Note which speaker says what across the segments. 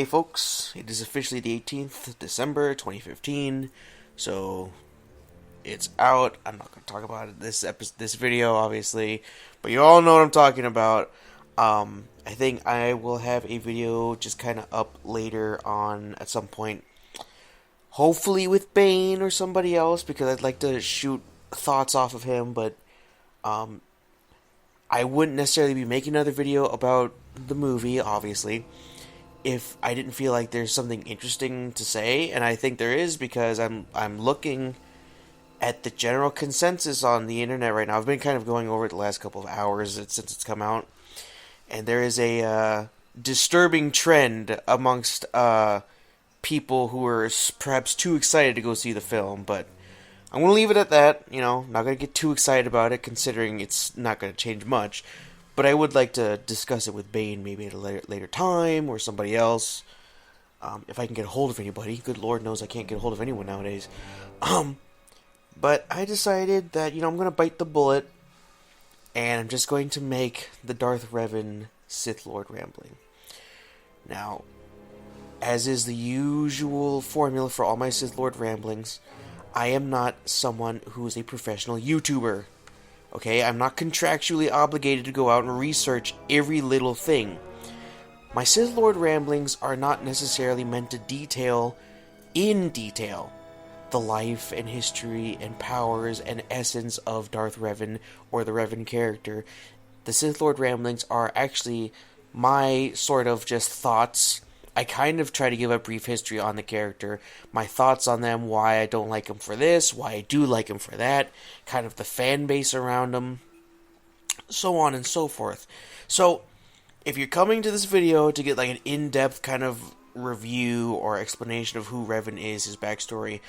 Speaker 1: Hey folks, it is officially the 18th December 2015, so it's out. I'm not going to talk about it this video, obviously, but you all know what I'm talking about. I think I will have a video just kind of up later on at some point, hopefully with Bane or somebody else, because I'd like to shoot thoughts off of him, but I wouldn't necessarily be making another video about the movie, obviously, if I didn't feel like there's something interesting to say, and I think there is, because I'm looking at the general consensus on the internet right now. I've been kind of going over it the last couple of hours since it's come out, and there is a disturbing trend amongst people who are perhaps too excited to go see the film, but I'm going to leave it at that. Not going to get too excited about it, considering it's not going to change much. But I would like to discuss it with Bane maybe at a later time, or somebody else. If I can get a hold of anybody. Good Lord knows I can't get a hold of anyone nowadays. But I decided that, I'm going to bite the bullet, and I'm just going to make the Darth Revan Sith Lord Rambling. Now, as is the usual formula for all my Sith Lord ramblings, I am not someone who is a professional YouTuber. Okay, I'm not contractually obligated to go out and research every little thing. My Sith Lord ramblings are not necessarily meant to detail, in detail, the life and history and powers and essence of Darth Revan or the Revan character. The Sith Lord ramblings are actually my sort of just thoughts. I kind of try to give a brief history on the character, my thoughts on them, why I don't like him for this, why I do like him for that, kind of the fan base around him, so on and so forth. So, if you're coming to this video to get like an in-depth kind of review or explanation of who Revan is, his backstory,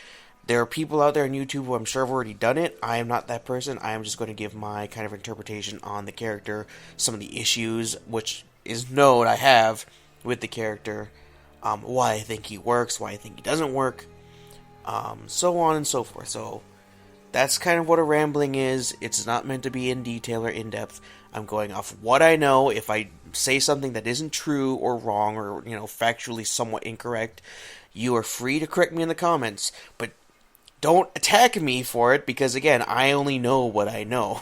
Speaker 1: there are people out there on YouTube who I'm sure have already done it. I am not that person. I am just going to give my kind of interpretation on the character, some of the issues, which is known I have with the character, why I think he works, why I think he doesn't work, so on and so forth. So that's kind of what a rambling is. It's not meant to be in detail or in depth. I'm going off what I know. If I say something that isn't true or wrong or factually somewhat incorrect, you are free to correct me in the comments, but don't attack me for it, because again, I only know what I know.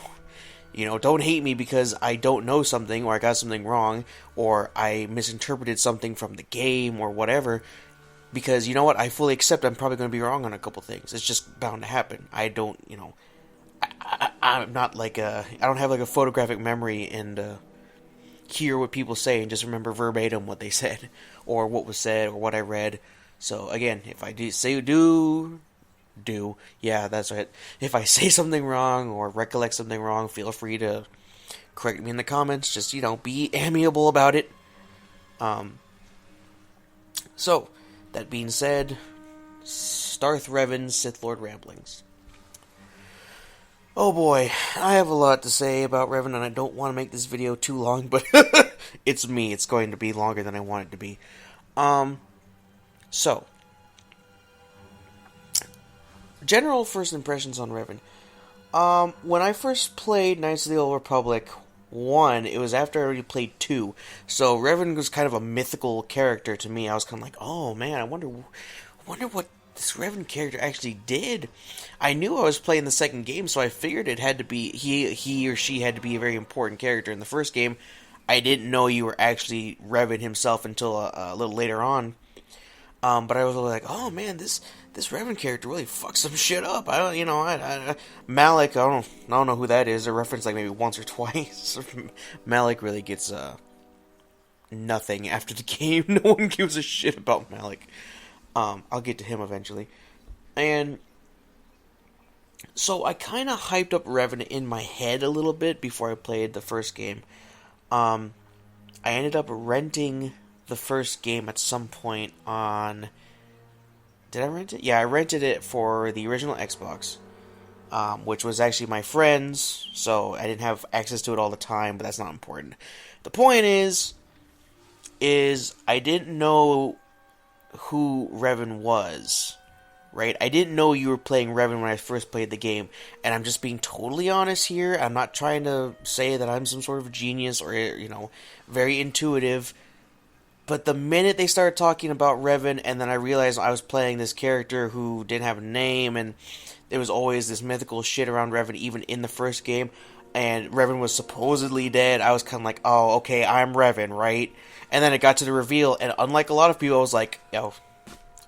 Speaker 1: Don't hate me because I don't know something, or I got something wrong, or I misinterpreted something from the game, or whatever, because you know what, I fully accept I'm probably going to be wrong on a couple things. It's just bound to happen. I don't, I'm not like I don't have like a photographic memory and hear what people say and just remember verbatim what they said, or what was said, or what I read. So again, if I yeah, that's right. If I say something wrong or recollect something wrong, feel free to correct me in the comments. Just, be amiable about it. So, that being said, Darth Revan, Sith Lord Ramblings. Oh boy, I have a lot to say about Revan, and I don't want to make this video too long, but it's me. It's going to be longer than I want it to be. So, general first impressions on Revan. When I first played Knights of the Old Republic 1, it was after I already played 2. So Revan was kind of a mythical character to me. I was kind of like, oh man, I wonder what this Revan character actually did. I knew I was playing the second game, so I figured it had to be, he or she had to be a very important character in the first game. I didn't know you were actually Revan himself until a little later on. But I was like, oh man, this Revan character really fucks some shit up. Malik, I don't know who that is. A reference like maybe once or twice. Malik really gets nothing after the game. No one gives a shit about Malik. I'll get to him eventually. And so I kind of hyped up Revan in my head a little bit before I played the first game. I ended up renting the first game at some point on... Did I rent it? Yeah, I rented it for the original Xbox, which was actually my friend's, so I didn't have access to it all the time, but that's not important. The point is I didn't know who Revan was, right? I didn't know you were playing Revan when I first played the game, and I'm just being totally honest here. I'm not trying to say that I'm some sort of genius or, very intuitive. But the minute they started talking about Revan, and then I realized I was playing this character who didn't have a name, and there was always this mythical shit around Revan, even in the first game, and Revan was supposedly dead, I was kind of like, oh, okay, I'm Revan, right? And then it got to the reveal, and unlike a lot of people, I was like, oh,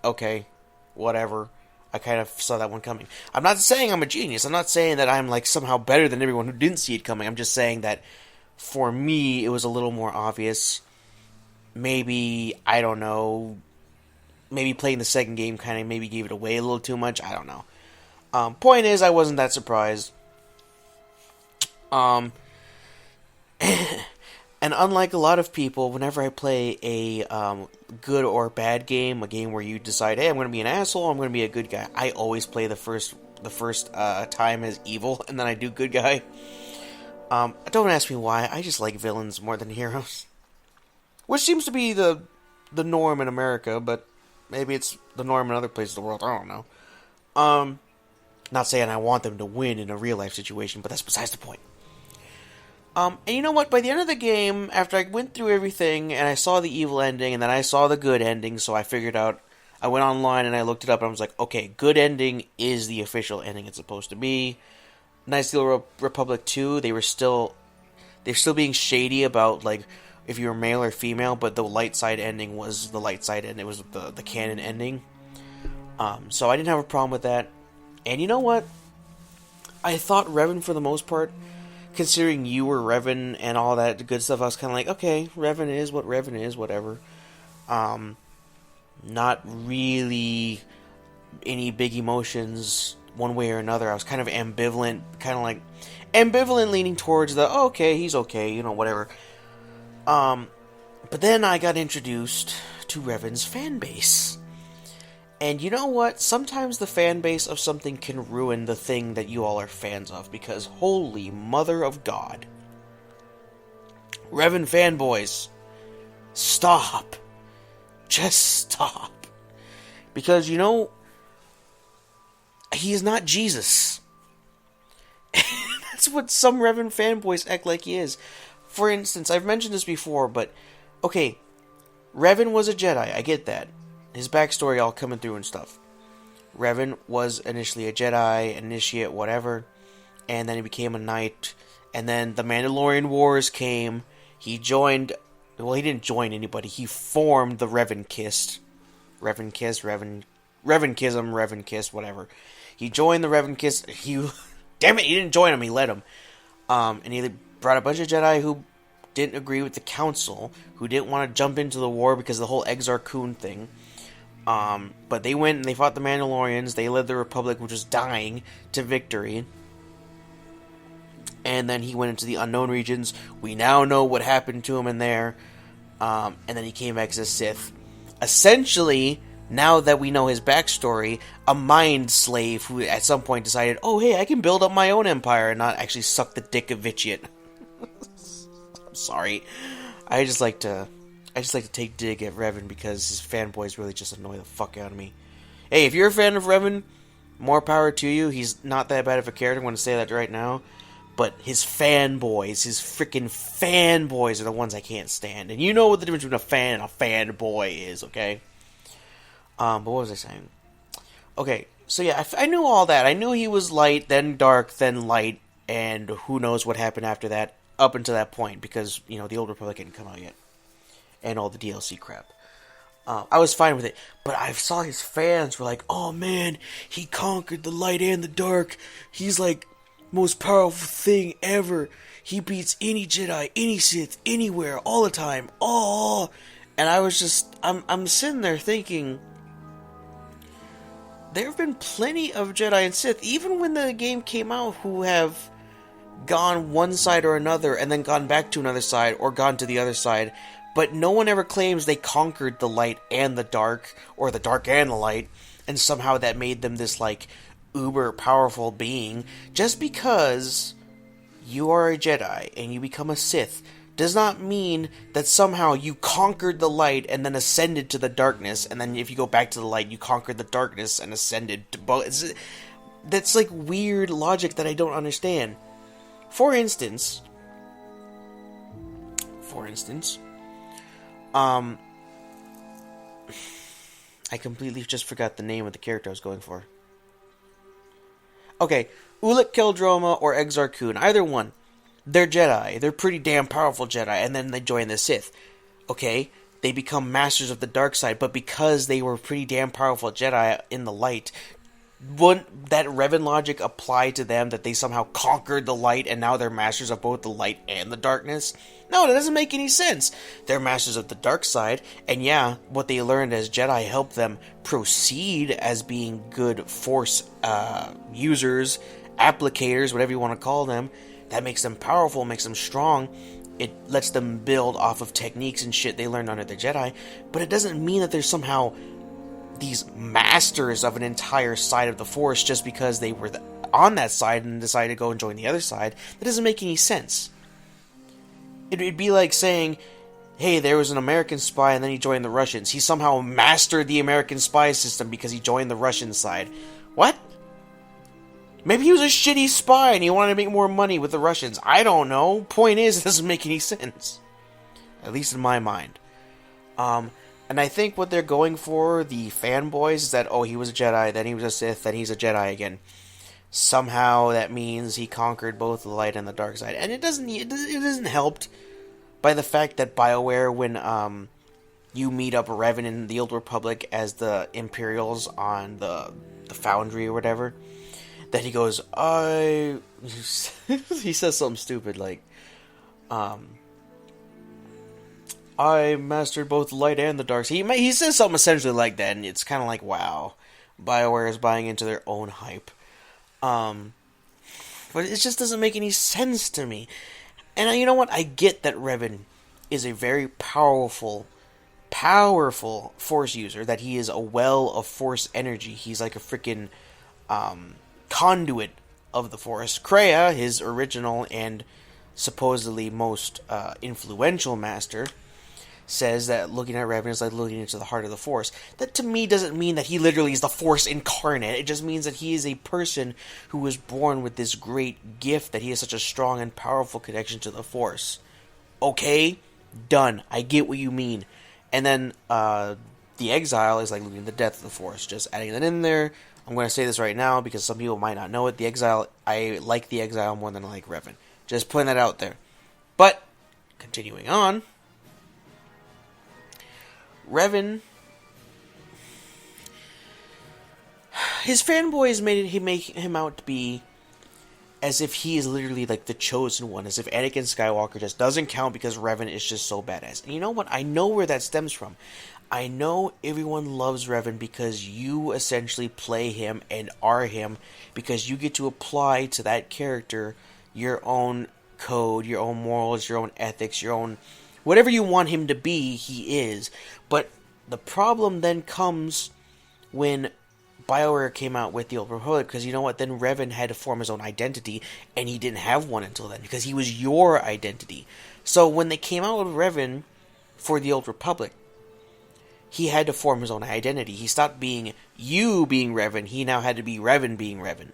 Speaker 1: okay, whatever. I kind of saw that one coming. I'm not saying I'm a genius. I'm not saying that I'm like somehow better than everyone who didn't see it coming. I'm just saying that for me, it was a little more obvious. Maybe, I don't know, maybe playing the second game kind of maybe gave it away a little too much. I don't know. Point is, I wasn't that surprised. And unlike a lot of people, whenever I play a good or bad game, a game where you decide, hey, I'm going to be an asshole, I'm going to be a good guy, I always play the first time as evil, and then I do good guy. Don't ask me why. I just like villains more than heroes, which seems to be the norm in America, but maybe it's the norm in other places of the world. I don't know. Not saying I want them to win in a real life situation, but that's besides the point. And you know what? By the end of the game, after I went through everything, and I saw the evil ending, and then I saw the good ending, so I figured out, I went online and I looked it up, and I was like, okay, good ending is the official ending it's supposed to be. Knights of the Republic 2, they're still being shady about, like, if you were male or female, but the light side ending was the light side ending, it was the canon ending. So I didn't have a problem with that. And you know what? I thought Revan, for the most part, considering you were Revan and all that good stuff, I was kind of like, okay, Revan is what Revan is, whatever. Not really any big emotions one way or another. I was kind of ambivalent, leaning towards the, oh, okay, he's okay, you know, whatever. But then I got introduced to Revan's fan base. And you know what? Sometimes the fan base of something can ruin the thing that you all are fans of, because holy mother of God. Revan fanboys, stop. Just stop. Because, you know, he is not Jesus. That's what some Revan fanboys act like he is. For instance, I've mentioned this before, but, okay, Revan was a Jedi, I get that. His backstory all coming through and stuff. Revan was initially a Jedi, initiate, whatever, and then he became a knight, and then the Mandalorian Wars came, he joined, well, he didn't join anybody, he formed the Revan-Kist, whatever. He joined the Revan-Kist, damn it, he didn't join him, he led him. And he brought a bunch of Jedi who didn't agree with the Council, who didn't want to jump into the war because of the whole Exar Kun thing. But they went and they fought the Mandalorians, they led the Republic, which was dying, to victory. And then he went into the unknown regions. We now know what happened to him in there. And then he came back as a Sith. Essentially, now that we know his backstory, a mind slave who at some point decided, oh hey, I can build up my own empire and not actually suck the dick of Vitiate. I'm sorry. I just like to take dig at Revan because his fanboys really just annoy the fuck out of me. Hey, if you're a fan of Revan, more power to you. He's not that bad of a character, I'm going to say that right now. But his fanboys, his freaking fanboys are the ones I can't stand. And you know what the difference between a fan and a fanboy is, okay? But what was I saying? Okay, so yeah, I knew all that. I knew he was light, then dark, then light, and who knows what happened after that, up until that point, because, you know, the Old Republic hadn't come out yet. And all the DLC crap. I was fine with it, but I saw his fans were like, oh man, he conquered the light and the dark. He's like, most powerful thing ever. He beats any Jedi, any Sith, anywhere, all the time. Oh, and I was just, I'm sitting there thinking, there have been plenty of Jedi and Sith, even when the game came out, who have gone one side or another, and then gone back to another side, or gone to the other side, but no one ever claims they conquered the light and the dark, or the dark and the light, and somehow that made them this, like, uber powerful being. Just because you are a Jedi and you become a Sith does not mean that somehow you conquered the light and then ascended to the darkness, and then if you go back to the light, you conquered the darkness and ascended to both. That's like weird logic that I don't understand. For instance, I completely just forgot the name of the character I was going for. Okay, Ulic Qel-Droma or Exar Kun, either one. They're Jedi. They're pretty damn powerful Jedi, and then they join the Sith. Okay, they become masters of the dark side, but because they were pretty damn powerful Jedi in the light, wouldn't that Revan logic apply to them, that they somehow conquered the light and now they're masters of both the light and the darkness? No, that doesn't make any sense. They're masters of the dark side, and yeah, what they learned as Jedi helped them proceed as being good Force users, applicators, whatever you want to call them. That makes them powerful, makes them strong. It lets them build off of techniques and shit they learned under the Jedi, but it doesn't mean that they're somehow these masters of an entire side of the Force just because they were on that side and decided to go and join the other side. That doesn't make any sense. It'd be like saying, hey, there was an American spy and then he joined the Russians. He somehow mastered the American spy system because he joined the Russian side. What? Maybe he was a shitty spy and he wanted to make more money with the Russians. I don't know. Point is, it doesn't make any sense. At least in my mind. And I think what they're going for, the fanboys, is that, oh, he was a Jedi, then he was a Sith, then he's a Jedi again. Somehow that means he conquered both the light and the dark side. And it isn't helped by the fact that BioWare, when you meet up Revan in the Old Republic as the Imperials on the Foundry or whatever, that he goes, he says something stupid like, I mastered both the light and the dark. He says something essentially like that, and it's kind of like, wow, BioWare is buying into their own hype. But it just doesn't make any sense to me. And you know what? I get that Revan is a very powerful Force user, that he is a well of Force energy. He's like a freaking conduit of the Force. Kreia, his original and supposedly most influential master, says that looking at Revan is like looking into the heart of the Force. That to me doesn't mean that he literally is the Force incarnate. It just means that he is a person who was born with this great gift, that he has such a strong and powerful connection to the Force. Okay, done. I get what you mean. And then the Exile is like looking at the death of the Force. Just adding that in there. I'm going to say this right now because some people might not know it. The Exile, I like the Exile more than I like Revan. Just putting that out there. But, continuing on, Revan, his fanboys make him out to be as if he is literally like the chosen one, as if Anakin Skywalker just doesn't count because Revan is just so badass. And you know what? I know where that stems from. I know everyone loves Revan because you essentially play him and are him, because you get to apply to that character your own code, your own morals, your own ethics, your own whatever you want him to be, he is. But the problem then comes when BioWare came out with the Old Republic, because you know what? Then Revan had to form his own identity, and he didn't have one until then, because he was your identity. So when they came out with Revan for the Old Republic, he had to form his own identity. He stopped being you being Revan. He now had to be Revan being Revan.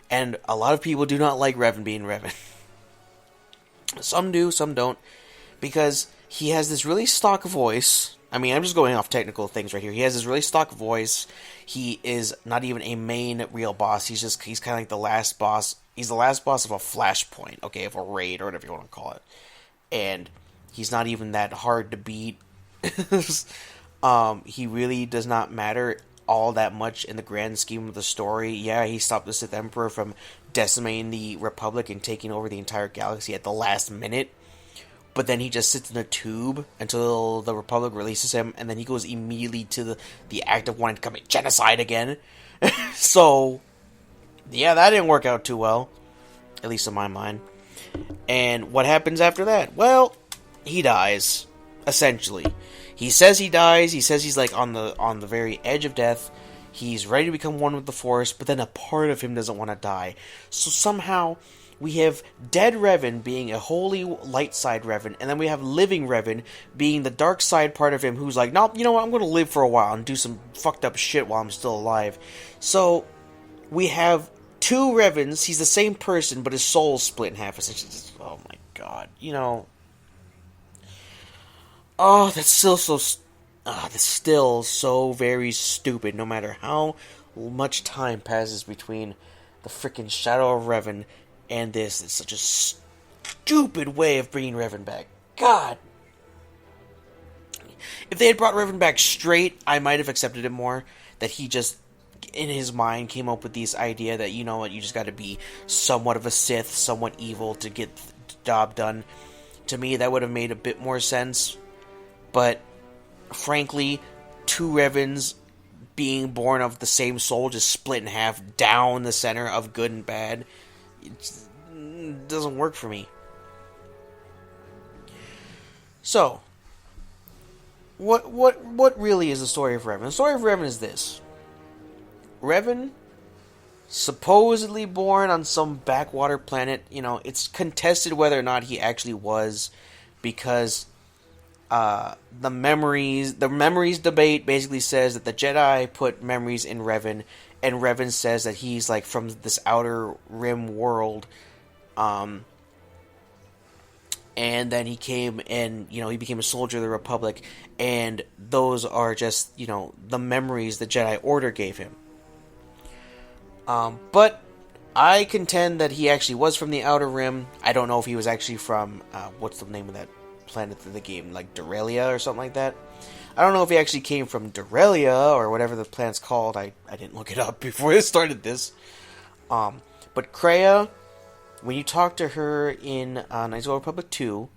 Speaker 1: And a lot of people do not like Revan being Revan. Some do, some don't. Because he has this really stock voice. I mean, I'm just going off technical things right here. He has this really stock voice. He is not even a main real boss. He's kind of like the last boss. He's the last boss of a flashpoint, okay, of a raid or whatever you want to call it. And he's not even that hard to beat. He really does not matter all that much in the grand scheme of the story. Yeah, he stopped the Sith Emperor from decimating the Republic and taking over the entire galaxy at the last minute. But then he just sits in a tube until the Republic releases him, and then he goes immediately to the act of wanting to commit genocide again. So, yeah, that didn't work out too well. At least in my mind. And what happens after that? Well, he dies. Essentially. He says he dies. He says he's like on the very edge of death. He's ready to become one with the Force, but then a part of him doesn't want to die. So somehow we have dead Revan being a holy light side Revan, and then we have living Revan being the dark side part of him who's like, no, you know what, I'm going to live for a while and do some fucked up shit while I'm still alive. So we have two Revans. He's the same person, but his soul's split in half. Essentially. Oh my god. You know. Oh, that's still so It's still so very stupid, no matter how much time passes between the freaking Shadow of Revan and this. It's such a stupid way of bringing Revan back. God! If they had brought Revan back straight, I might have accepted it more. That he just, in his mind, came up with this idea that, you know what, you just gotta be somewhat of a Sith, somewhat evil to get the job done. To me, that would have made a bit more sense. But, frankly, two Revans being born of the same soul, just split in half down the center of good and bad, it doesn't work for me. So, what really is the story of Revan? The story of Revan is this. Revan, supposedly born on some backwater planet, it's contested whether or not he actually was, because the memories debate basically says that the Jedi put memories in Revan, and Revan says that he's like from this outer rim world, and then he came and he became a soldier of the Republic, and those are just the memories the Jedi Order gave him. But I contend that he actually was from the outer rim. I don't know if he was actually from what's the name of that planet of the game, like Dorelia or something like that. I don't know if he actually came from Dorelia or whatever the planet's called. I didn't look it up before I started this. But Kreia, when you talk to her in Knights of the Republic 2,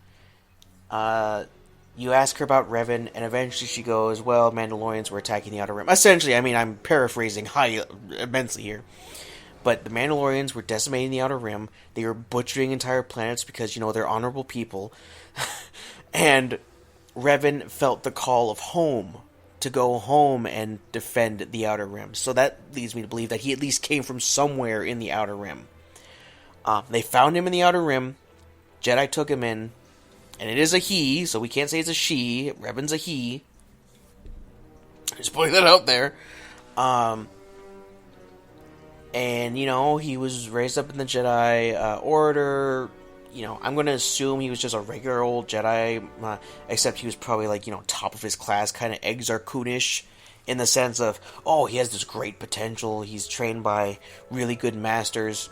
Speaker 1: you ask her about Revan, and eventually she goes, well, Mandalorians were attacking the Outer Rim. Essentially, I mean, I'm paraphrasing immensely here. But the Mandalorians were decimating the Outer Rim. They were butchering entire planets because, they're honorable people. And Revan felt the call of home, to go home and defend the Outer Rim. So that leads me to believe that he at least came from somewhere in the Outer Rim. They found him in the Outer Rim. Jedi took him in. And it is a he, so we can't say it's a she. Revan's a he. Just putting that out there. And, he was raised up in the Jedi Order. I'm going to assume he was just a regular old Jedi, except he was probably, top of his class, kind of Exar Kun-ish, in the sense of, he has this great potential. He's trained by really good masters.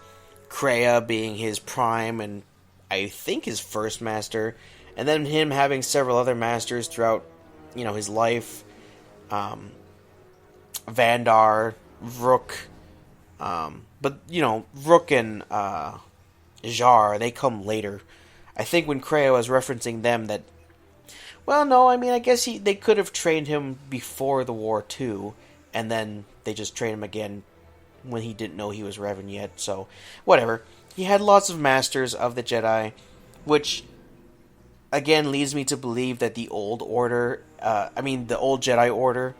Speaker 1: Kreia being his prime, and I think his first master. And then him having several other masters throughout, his life. Vandar, Rook. But, Rook and Jar, they come later. I think when Kreia was referencing them that... Well, no, I mean, I guess they could have trained him before the war, too. And then they just trained him again when he didn't know he was Revan yet. So, whatever. He had lots of masters of the Jedi, which... again, leads me to believe that the old order, the old Jedi Order,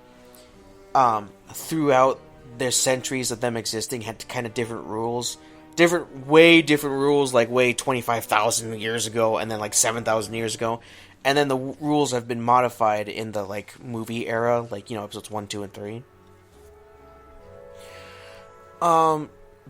Speaker 1: throughout their centuries of them existing, had kind of different rules. Way different rules, like way 25,000 years ago, and then like 7,000 years ago. And then the rules have been modified in the, movie era, episodes 1, 2, and 3.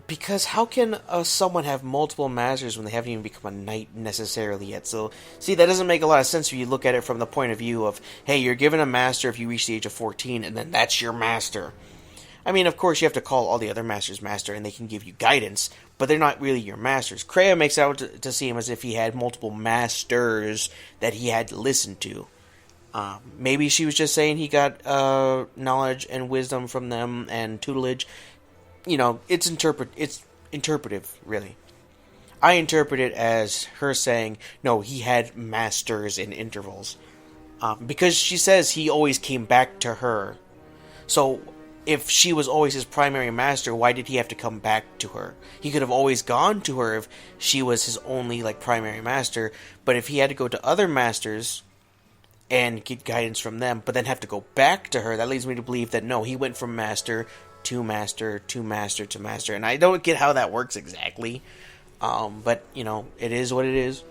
Speaker 1: Because how can someone have multiple masters when they haven't even become a knight necessarily yet? So, see, that doesn't make a lot of sense if you look at it from the point of view of, hey, you're given a master if you reach the age of 14, and then that's your master. I mean, of course, you have to call all the other masters master, and they can give you guidance, but they're not really your masters. Kreia makes out to seem as if he had multiple masters that he had to listen to. Maybe she was just saying he got knowledge and wisdom from them and tutelage. It's interpretive, really. I interpret it as her saying, no, he had masters in intervals. Because she says he always came back to her. So, if she was always his primary master, why did he have to come back to her? He could have always gone to her if she was his only, primary master. But if he had to go to other masters and get guidance from them, but then have to go back to her, that leads me to believe that, no, he went from master to master to master to master. And I don't get how that works exactly. But, it is what it is.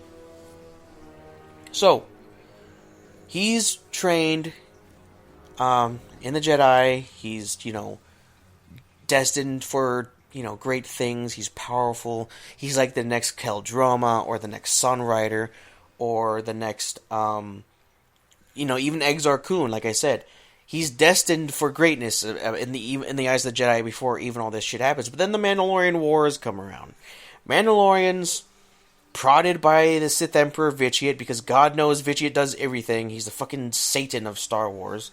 Speaker 1: So, he's trained in the Jedi. He's, destined for, great things. He's powerful. He's like the next Keldroma or the next Sunrider or the next even Exar Kun, like I said, he's destined for greatness in the eyes of the Jedi before even all this shit happens. But then the Mandalorian Wars come around. Mandalorians, prodded by the Sith Emperor Vitiate, because God knows Vitiate does everything. He's the fucking Satan of Star Wars.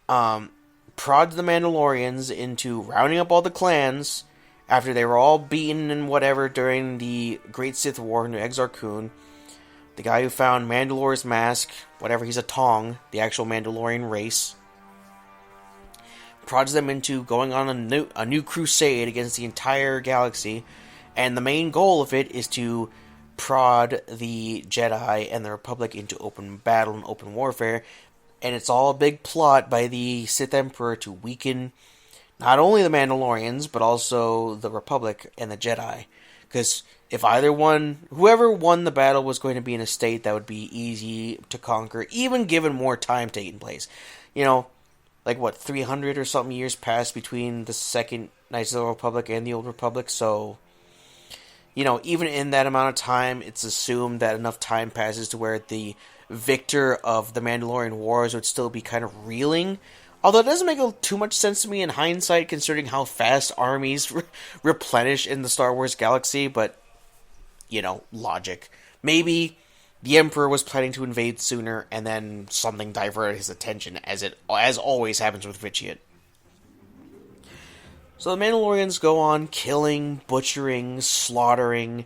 Speaker 1: Prods the Mandalorians into rounding up all the clans after they were all beaten and whatever during the Great Sith War into Exar Kun. The guy who found Mandalore's mask, whatever, he's a Tong, the actual Mandalorian race, prods them into going on a new crusade against the entire galaxy, and the main goal of it is to prod the Jedi and the Republic into open battle and open warfare, and it's all a big plot by the Sith Emperor to weaken not only the Mandalorians, but also the Republic and the Jedi, because if whoever won the battle was going to be in a state that would be easy to conquer, even given more time taking place. 300 or something years passed between the second Knights of the Republic and the Old Republic, so, even in that amount of time, it's assumed that enough time passes to where the victor of the Mandalorian Wars would still be kind of reeling. Although it doesn't make too much sense to me in hindsight, considering how fast armies replenish in the Star Wars galaxy, but logic. Maybe the Emperor was planning to invade sooner, and then something diverted his attention, as always happens with Vitiate. So the Mandalorians go on killing, butchering, slaughtering,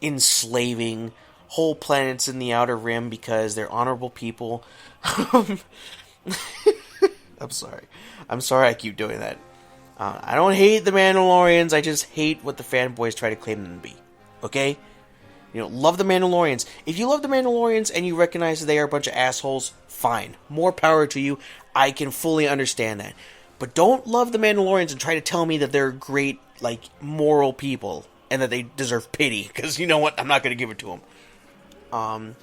Speaker 1: enslaving whole planets in the Outer Rim because they're honorable people. I'm sorry. I keep doing that. I don't hate the Mandalorians, I just hate what the fanboys try to claim them to be. Okay? Love the Mandalorians. If you love the Mandalorians and you recognize that they are a bunch of assholes, fine. More power to you. I can fully understand that. But don't love the Mandalorians and try to tell me that they're great, moral people and that they deserve pity. Because you know what? I'm not going to give it to them.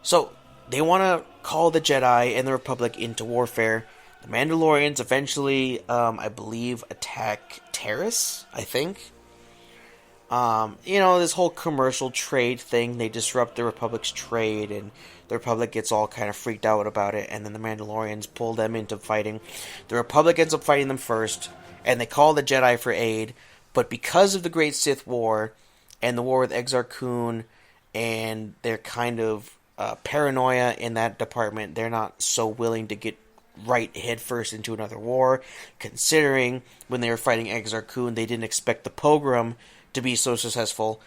Speaker 1: So, they want to call the Jedi and the Republic into warfare. The Mandalorians eventually, I believe, attack Terrace, I think. This whole commercial trade thing, they disrupt the Republic's trade, and the Republic gets all kind of freaked out about it, and then the Mandalorians pull them into fighting. The Republic ends up fighting them first, and they call the Jedi for aid, but because of the Great Sith War, and the war with Exar Kun, and their kind of paranoia in that department, they're not so willing to get right headfirst into another war, considering when they were fighting Exar Kun, they didn't expect the pogrom to be so successful,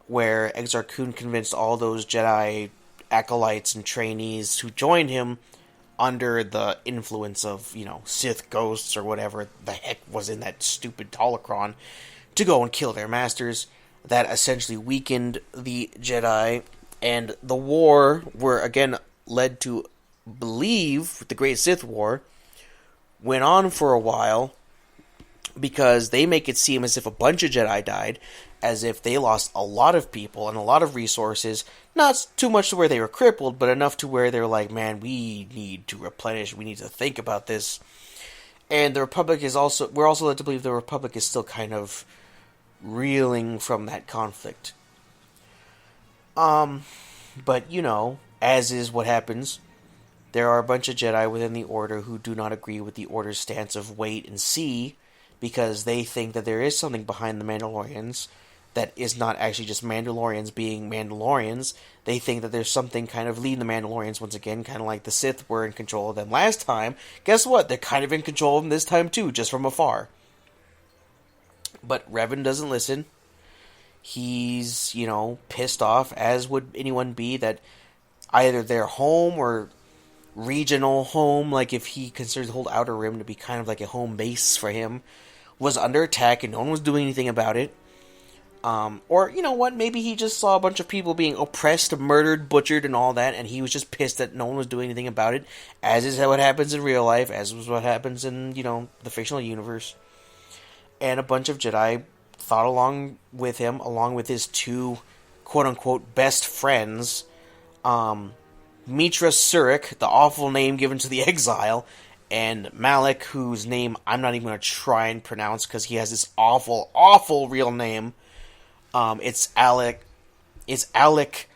Speaker 1: where Exar Kun convinced all those Jedi acolytes and trainees who joined him under the influence of, Sith ghosts or whatever the heck was in that stupid holocron, to go and kill their masters. That essentially weakened the Jedi, and the war, were again led to believe the Great Sith War, went on for a while, because they make it seem as if a bunch of Jedi died, as if they lost a lot of people and a lot of resources, not too much to where they were crippled, but enough to where they're like, man, we need to replenish, we need to think about this. And the Republic we're also led to believe the Republic is still kind of reeling from that conflict. But, as is what happens, there are a bunch of Jedi within the Order who do not agree with the Order's stance of wait and see, because they think that there is something behind the Mandalorians that is not actually just Mandalorians being Mandalorians. They think that there's something kind of leading the Mandalorians once again, kind of like the Sith were in control of them last time. Guess what? They're kind of in control of them this time too, just from afar. But Revan doesn't listen. He's, pissed off, as would anyone be, that either their home or regional home, like if he considers the whole Outer Rim to be kind of like a home base for him, was under attack and no one was doing anything about it. Or, maybe he just saw a bunch of people being oppressed, murdered, butchered, and all that, and he was just pissed that no one was doing anything about it, as is what happens in real life, as was what happens in, the fictional universe. And a bunch of Jedi thought along with him, along with his two, quote-unquote, best friends, Mitra Surik, the awful name given to the exile, and Malik, whose name I'm not even going to try and pronounce because he has this awful, awful real name. It's Alec is Alec.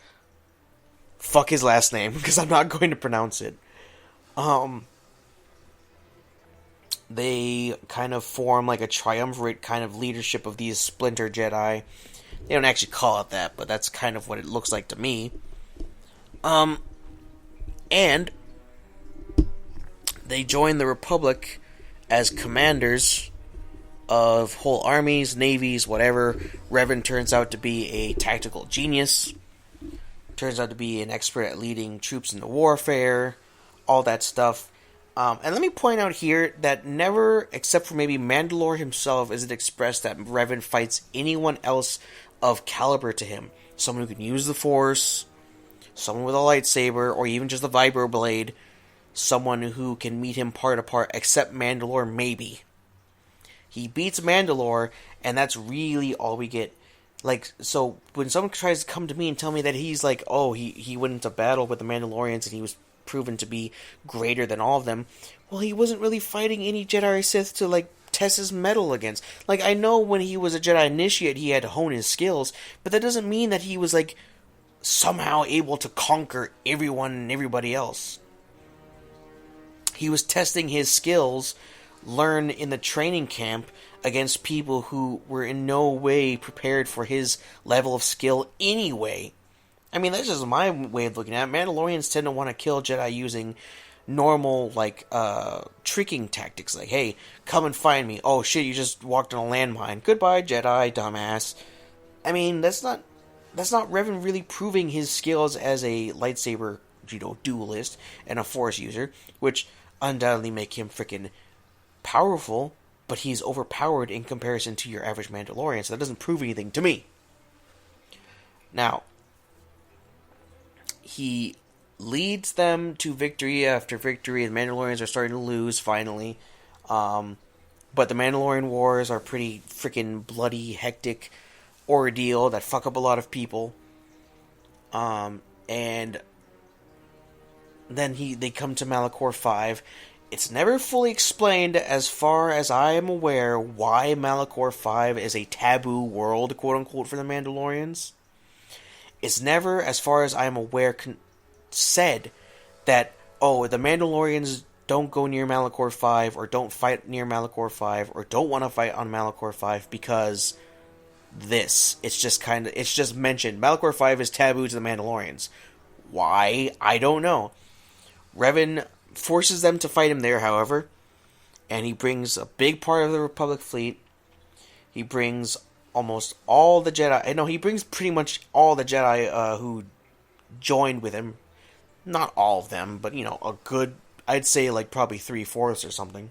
Speaker 1: Fuck his last name, because I'm not going to pronounce it. They kind of form like a triumvirate kind of leadership of these splinter Jedi. They don't actually call it that, but that's kind of what it looks like to me. And they join the Republic as commanders of whole armies, navies, whatever. Revan turns out to be a tactical genius. Turns out to be an expert at leading troops into warfare. All that stuff. And let me point out here that never, except for maybe Mandalore himself, is it expressed that Revan fights anyone else of caliber to him. Someone who can use the Force, someone with a lightsaber, or even just a vibroblade. Someone who can meet him part apart, except Mandalore, maybe. He beats Mandalore, and that's really all we get. Like, so when someone tries to come to me and tell me that he's like, oh, he went into battle with the Mandalorians and he was proven to be greater than all of them, well, he wasn't really fighting any Jedi or Sith to, like, test his mettle against. Like, I know when he was a Jedi initiate, he had to hone his skills, but that doesn't mean that he was, like, somehow able to conquer everyone and everybody else. He was testing his skills, learned in the training camp, against people who were in no way prepared for his level of skill anyway. I mean, that's just my way of looking at it. Mandalorians tend to want to kill Jedi using normal, like, tricking tactics. Like, hey, come and find me. Oh, shit, you just walked on a landmine. Goodbye, Jedi, dumbass. I mean, that's not Revan really proving his skills as a lightsaber, duelist and a Force user, which undoubtedly make him freaking powerful, but he's overpowered in comparison to your average Mandalorian, so that doesn't prove anything to me. Now, he leads them to victory after victory. The Mandalorians are starting to lose, finally. But the Mandalorian Wars are pretty freaking bloody, hectic ordeal that fuck up a lot of people. And then they come to Malachor 5. It's never fully explained, as far as I am aware, why Malachor 5 is a taboo world, quote-unquote, for the Mandalorians. It's never, as far as I am aware, said that, oh, the Mandalorians don't go near Malachor 5, or don't fight near Malachor 5, or don't want to fight on Malachor 5 because this. It's just mentioned. Malachor 5 is taboo to the Mandalorians. Why? I don't know. Revan forces them to fight him there, however, and he brings a big part of the Republic fleet. He brings almost all the Jedi. No, he brings pretty much all the Jedi who joined with him. Not all of them, but a good. I'd say like probably 3/4 or something.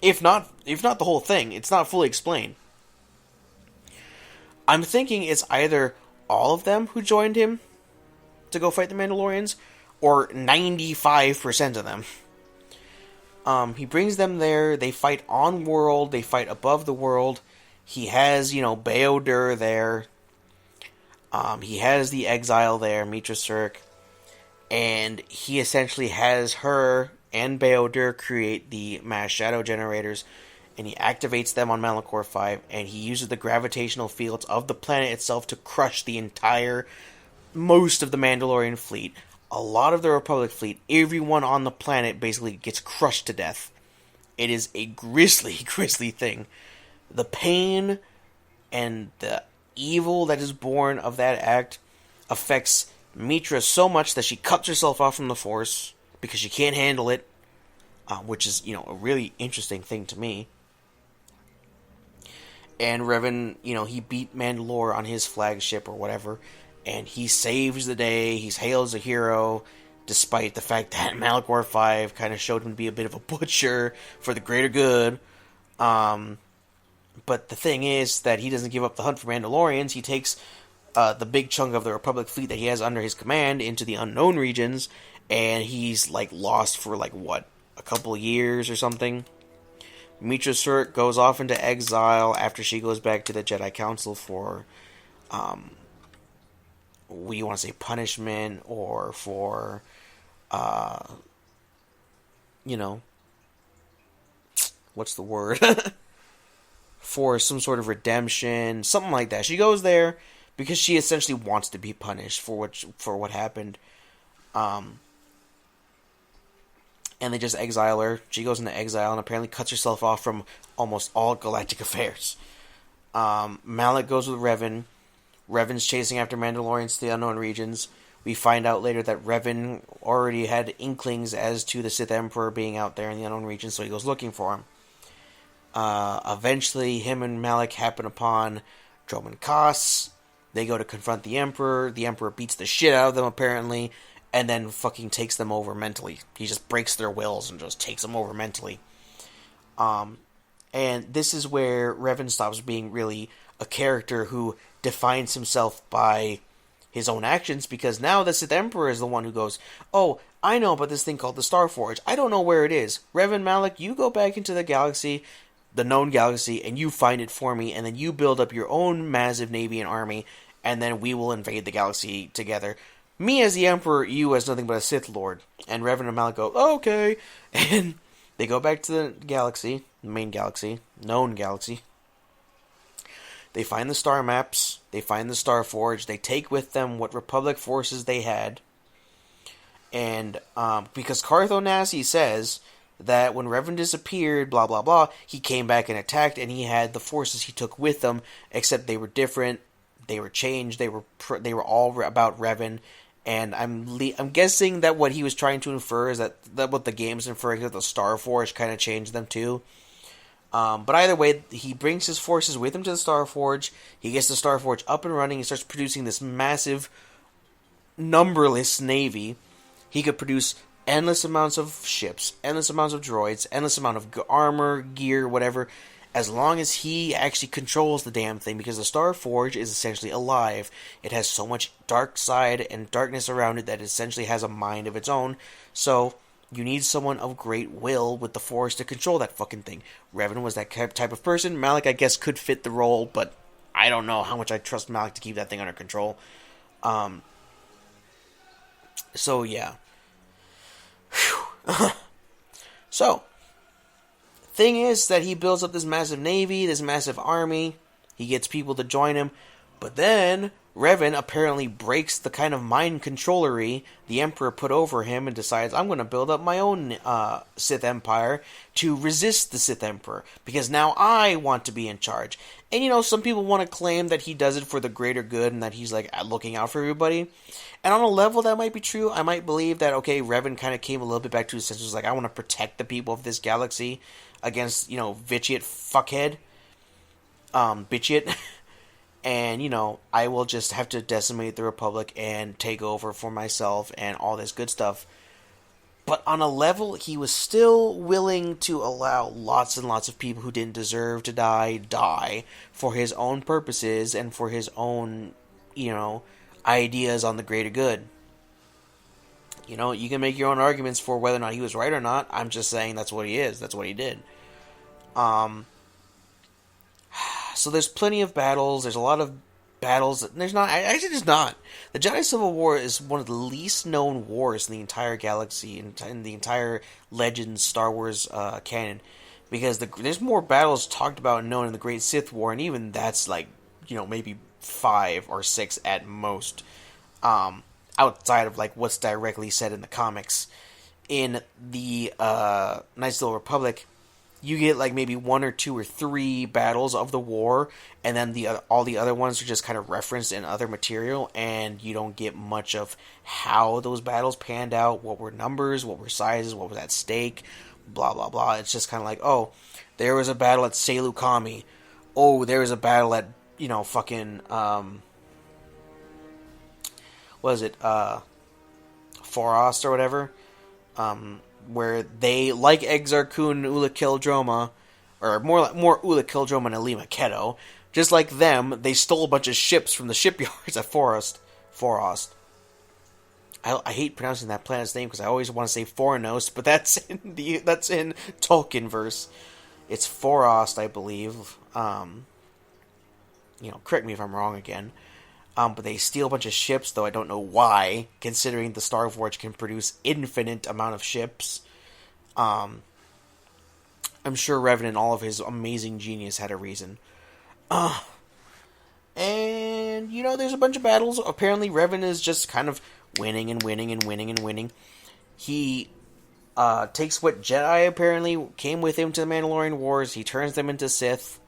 Speaker 1: If not the whole thing. It's not fully explained. I'm thinking it's either all of them who joined him to go fight the Mandalorians, or 95% of them. He brings them there. They fight on world. They fight above the world. He has, Baodur there. He has the exile there, Mitra Surik. And he essentially has her and Baodur create the mass shadow generators. And he activates them on Malachor 5. And he uses the gravitational fields of the planet itself to crush most of the Mandalorian fleet. A lot of the Republic fleet, everyone on the planet basically gets crushed to death. It is a grisly, grisly thing. The pain and the evil that is born of that act affects Mitra so much that she cuts herself off from the Force because she can't handle it, which is, a really interesting thing to me. And Revan, he beat Mandalore on his flagship or whatever, and he saves the day. He's hailed as a hero, despite the fact that Malachor 5 kind of showed him to be a bit of a butcher for the greater good. But the thing is that he doesn't give up the hunt for Mandalorians. He takes the big chunk of the Republic fleet that he has under his command into the unknown regions, and he's lost for a couple of years or something. Mitra Surik goes off into exile after she goes back to the Jedi Council for you want to say punishment, or for what's the word? For some sort of redemption, something like that. She goes there because she essentially wants to be punished for what happened. And they just exile her. She goes into exile and apparently cuts herself off from almost all galactic affairs. Malak goes with Revan. Revan's chasing after Mandalorians to the unknown regions. We find out later that Revan already had inklings as to the Sith Emperor being out there in the unknown regions, so he goes looking for him. Eventually, him and Malak happen upon Dromund Kaas. They go to confront the Emperor. The Emperor beats the shit out of them, apparently, and then fucking takes them over mentally. He just breaks their wills and just takes them over mentally. And this is where Revan stops being really a character who defines himself by his own actions, because now the Sith Emperor is the one who goes, oh, I know about this thing called the Star Forge. I don't know where it is. Revan Malak, you go back into the galaxy, the known galaxy, and you find it for me, and then you build up your own massive navy and army, and then we will invade the galaxy together. Me as the Emperor, you as nothing but a Sith Lord. And Revan and Malak go, oh, okay. And they go back to the galaxy, the main galaxy, known galaxy. They find the star maps. They find the Star Forge. They take with them what Republic forces they had. And because Cartho Nassi says that when Revan disappeared, blah, blah, blah, he came back and attacked, and he had the forces he took with them, except they were different. They were changed. They were all about Revan. And I'm guessing that what he was trying to infer is that what the game's inferring, that the Star Forge kind of changed them too. But either way, he brings his forces with him to the Star Forge. He gets the Star Forge up and running. He starts producing this massive, numberless navy. He could produce endless amounts of ships, endless amounts of droids, endless amount of armor, gear, whatever, as long as he actually controls the damn thing, because the Star Forge is essentially alive. It has so much dark side and darkness around it that it essentially has a mind of its own. So you need someone of great will with the Force to control that fucking thing. Revan was that type of person. Malak, I guess, could fit the role, but I don't know how much I trust Malak to keep that thing under control. So, yeah. So, thing is that he builds up this massive navy, this massive army. He gets people to join him. But then Revan apparently breaks the kind of mind controllery the Emperor put over him and decides, I'm going to build up my own Sith Empire to resist the Sith Emperor, because now I want to be in charge. And, you know, some people want to claim that he does it for the greater good and that he's, like, looking out for everybody. And on a level that might be true. I might believe that, okay, Revan kind of came a little bit back to his senses, like, I want to protect the people of this galaxy against, you know, Vitiate fuckhead. Bitchiot. And, you know, I will just have to decimate the Republic and take over for myself and all this good stuff. But on a level, he was still willing to allow lots and lots of people who didn't deserve to die for his own purposes and for his own, you know, ideas on the greater good. You know, you can make your own arguments for whether or not he was right or not. I'm just saying that's what he is. That's what he did. So there's plenty of battles. There's a lot of battles. There's not. Actually, there's not. The Jedi Civil War is one of the least known wars in the entire galaxy, in the entire Legends Star Wars canon, because there's more battles talked about and known in the Great Sith War, and even that's like, you know, maybe 5 or 6 at most, outside of like what's directly said in the comics. In the Knights of the Old Republic, you get like maybe 1 or 2 or 3 battles of the war, and then all the other ones are just kind of referenced in other material, and you don't get much of how those battles panned out, what were numbers, what were sizes, what was at stake, blah, blah, blah. It's just kind of like, oh, there was a battle at Selu Kami. Oh, there was a battle at, you know, fucking, what is it, Forost or whatever, where they, like Exar Kun and Ula Kildroma, or more Ula Kildroma and Alima Keto, just like them, they stole a bunch of ships from the shipyards at Forost. I hate pronouncing that planet's name because I always want to say Forenos, but that's in Tolkien verse. It's Forost, I believe. You know, correct me if I'm wrong again. But they steal a bunch of ships, though I don't know why, considering the Star Forge can produce infinite amount of ships. I'm sure Revan and all of his amazing genius had a reason. And, there's a bunch of battles. Apparently, Revan is just kind of winning and winning and winning and winning. He takes what Jedi apparently came with him to the Mandalorian Wars. He turns them into Sith,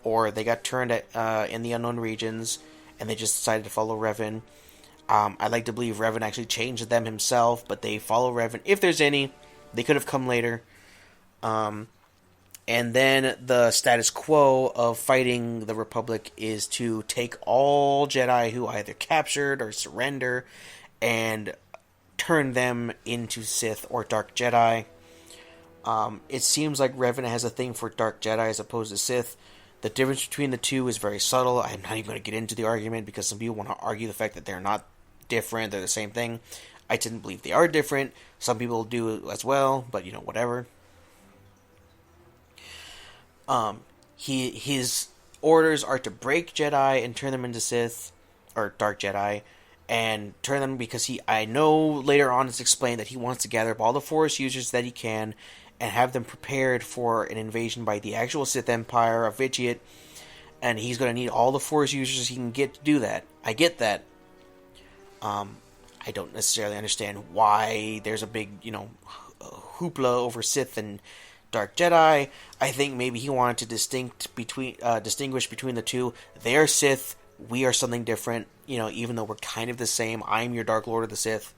Speaker 1: or they got turned in the unknown regions, and they just decided to follow Revan. I'd like to believe Revan actually changed them himself, but they follow Revan. If there's any, they could have come later. And then the status quo of fighting the Republic is to take all Jedi who either captured or surrender and turn them into Sith or Dark Jedi. It seems like Revan has a thing for Dark Jedi as opposed to Sith. The difference between the two is very subtle. I'm not even going to get into the argument because some people want to argue the fact that they're not different, they're the same thing. I tend to believe they are different. Some people do as well, but whatever. His orders are to break Jedi and turn them into Sith, or Dark Jedi, and turn them because I know later on it's explained that he wants to gather up all the Force users that he can and have them prepared for an invasion by the actual Sith Empire of Vitiate, and he's going to need all the Force users he can get to do that. I get that. I don't necessarily understand why there's a big, hoopla over Sith and Dark Jedi. I think maybe he wanted to distinguish between the two. They are Sith. We are something different. Even though we're kind of the same. I'm your Dark Lord of the Sith.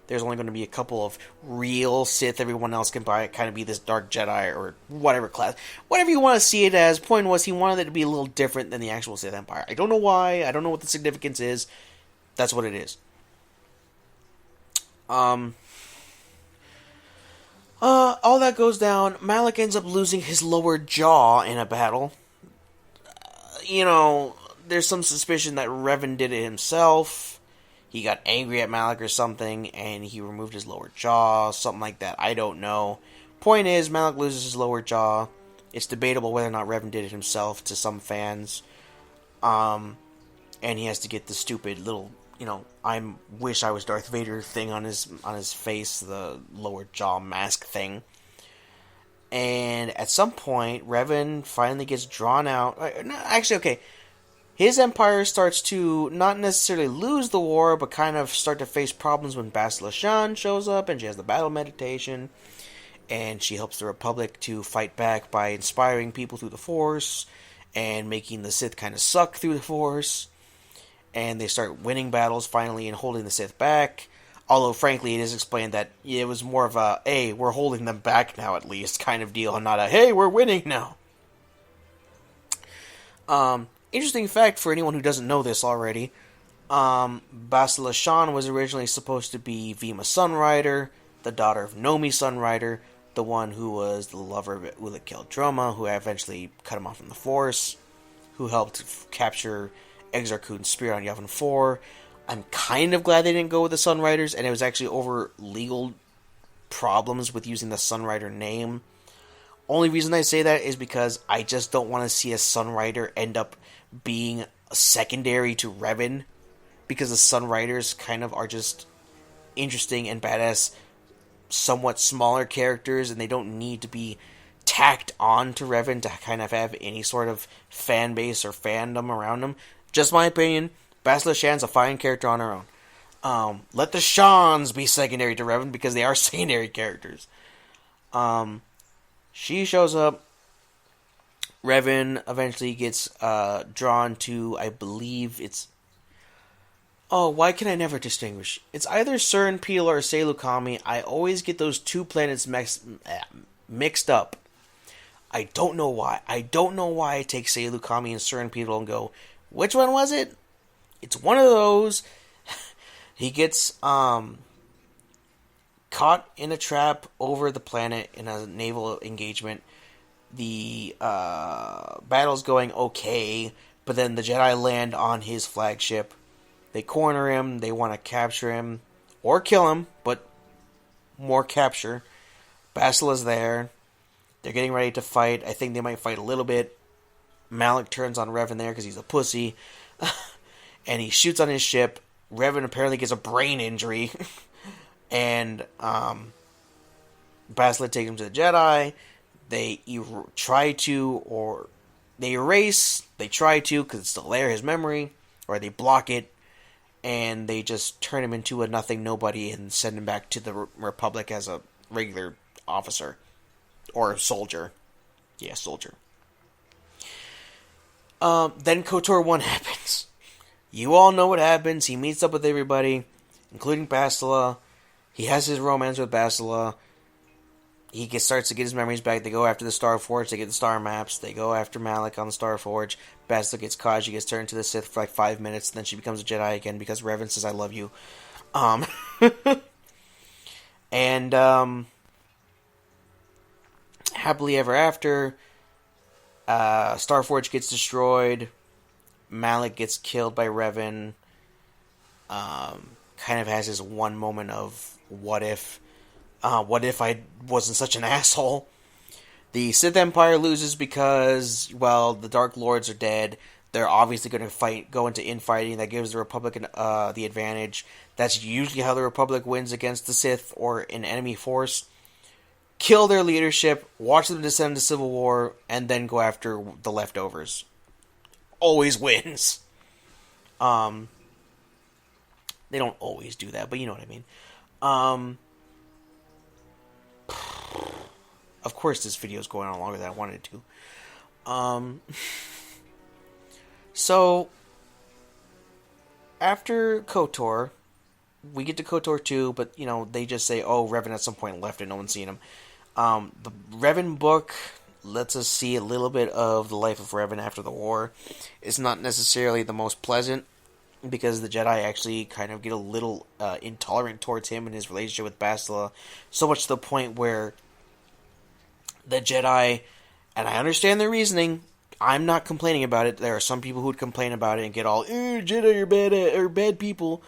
Speaker 1: There's only going to be a couple of real Sith. Everyone else can kind of be this Dark Jedi or whatever class. Whatever you want to see it as. Point was, he wanted it to be a little different than the actual Sith Empire. I don't know why. I don't know what the significance is. That's what it is. All that goes down. Malak ends up losing his lower jaw in a battle. There's some suspicion that Revan did it himself. He got angry at Malak or something, and he removed his lower jaw, something like that. I don't know. Point is, Malak loses his lower jaw. It's debatable whether or not Revan did it himself to some fans. And he has to get the stupid little, I wish I was Darth Vader thing on his face, the lower jaw mask thing. And at some point, Revan finally gets drawn out. Actually, okay. His empire starts to not necessarily lose the war, but kind of start to face problems when Bastila Shan shows up, and she has the battle meditation, and she helps the Republic to fight back by inspiring people through the Force, and making the Sith kind of suck through the Force, and they start winning battles finally and holding the Sith back, although frankly it is explained that it was more of a, hey, we're holding them back now at least, kind of deal, and not a, hey, we're winning now. Interesting fact for anyone who doesn't know this already, Bastila Shan was originally supposed to be Vima Sunrider, the daughter of Nomi Sunrider, the one who was the lover of Ula Keldroma, who eventually cut him off from the Force, who helped capture Exar Kun's spear on Yavin 4. I'm kind of glad they didn't go with the Sunriders, and it was actually over legal problems with using the Sunrider name. Only reason I say that is because I just don't want to see a Sunrider end up being secondary to Revan, because the Sunriders kind of are just interesting and badass, somewhat smaller characters, and they don't need to be tacked on to Revan to kind of have any sort of fan base or fandom around them. Just my opinion. Bastila Shan's a fine character on her own. Let the Shans be secondary to Revan because they are secondary characters. She shows up. Revan eventually gets drawn to, I believe it's... Oh, why can I never distinguish? It's either Surin Peel or Selukami. I always get those two planets mixed up. I don't know why. I don't know why I take Selukami and Surin Peel and go, which one was it? It's one of those. He gets caught in a trap over the planet in a naval engagement. The battle's going okay, but then the Jedi land on his flagship. They corner him, they want to capture him, or kill him, but more capture. Bastila's there. They're getting ready to fight. I think they might fight a little bit. Malak turns on Revan there because he's a pussy. And he shoots on his ship. Revan apparently gets a brain injury. And Bastila takes him to the Jedi. They try to, or they erase. They try to, because it's still there, his memory. or they block it, and they just turn him into a nothing nobody and send him back to the Republic as a regular officer or soldier. Yeah, soldier. Then KOTOR 1 happens. You all know what happens. He meets up with everybody, including Bastila. He has his romance with Bastila. He starts to get his memories back. They go after the Star Forge. They get the star maps. They go after Malak on the Star Forge. Bastila gets caught. She gets turned to the Sith for like 5 minutes. And then she becomes a Jedi again because Revan says, I love you. And happily ever after, Star Forge gets destroyed. Malak gets killed by Revan. Kind of has his one moment of what if I wasn't such an asshole. The Sith Empire loses because, well, the Dark Lords are dead. They're obviously going to go into infighting. That gives the Republic the advantage. That's usually how the Republic wins against the Sith or an enemy force. Kill their leadership, watch them descend into Civil War, and then go after the leftovers. Always wins. They don't always do that, but you know what I mean. Of course, this video is going on longer than I wanted it to. So, after KOTOR, we get to KOTOR 2, but, you know, they just say, oh, Revan at some point left and no one's seen him. The Revan book lets us see a little bit of the life of Revan after the war. It's not necessarily the most pleasant, because the Jedi actually kind of get a little intolerant towards him and his relationship with Bastila, so much to the point where the Jedi, and I understand their reasoning, I'm not complaining about it. There are some people who would complain about it and get all, Jedi are bad people.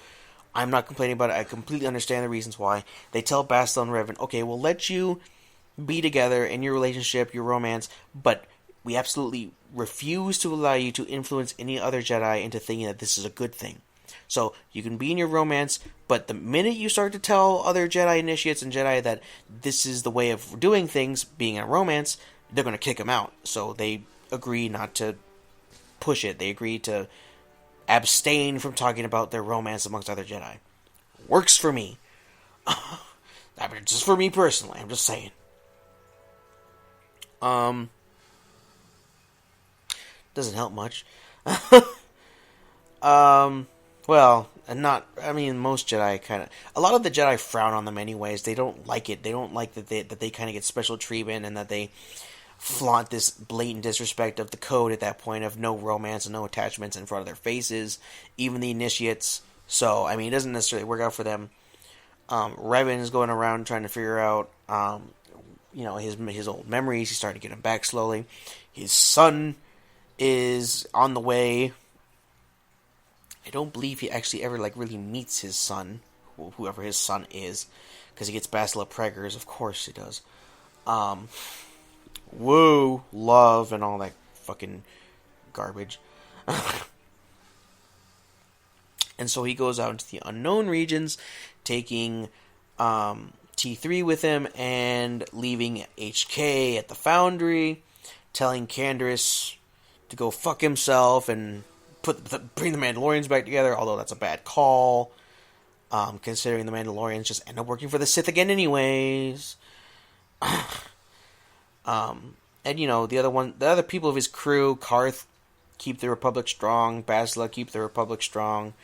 Speaker 1: I'm not complaining about it. I completely understand the reasons why. They tell Bastila and Revan, okay, we'll let you be together in your relationship, your romance, but we absolutely refuse to allow you to influence any other Jedi into thinking that this is a good thing. So, you can be in your romance, but the minute you start to tell other Jedi initiates and Jedi that this is the way of doing things, being in a romance, they're going to kick them out. So, they agree not to push it. They agree to abstain from talking about their romance amongst other Jedi. Works for me. I mean, just for me personally, I'm just saying. Doesn't help much. Well, most Jedi kind of... A lot of the Jedi frown on them anyways. They don't like it. They don't like that they kind of get special treatment and that they flaunt this blatant disrespect of the code at that point of no romance and no attachments in front of their faces. Even the initiates. So, I mean, it doesn't necessarily work out for them. Revan is going around trying to figure out, his old memories. He's starting to get them back slowly. His son is on the way. I don't believe he actually ever really meets his son, whoever his son is, because he gets Bastila Preggers. Of course he does. Woo, love, and all that fucking garbage. And so he goes out into the unknown regions, taking T3 with him and leaving HK at the Foundry, telling Canderous to go fuck himself and bring the Mandalorians back together, although that's a bad call, considering the Mandalorians just end up working for the Sith again anyways. And the other people of his crew, Karth, keep the Republic strong, Bastila, keep the Republic strong,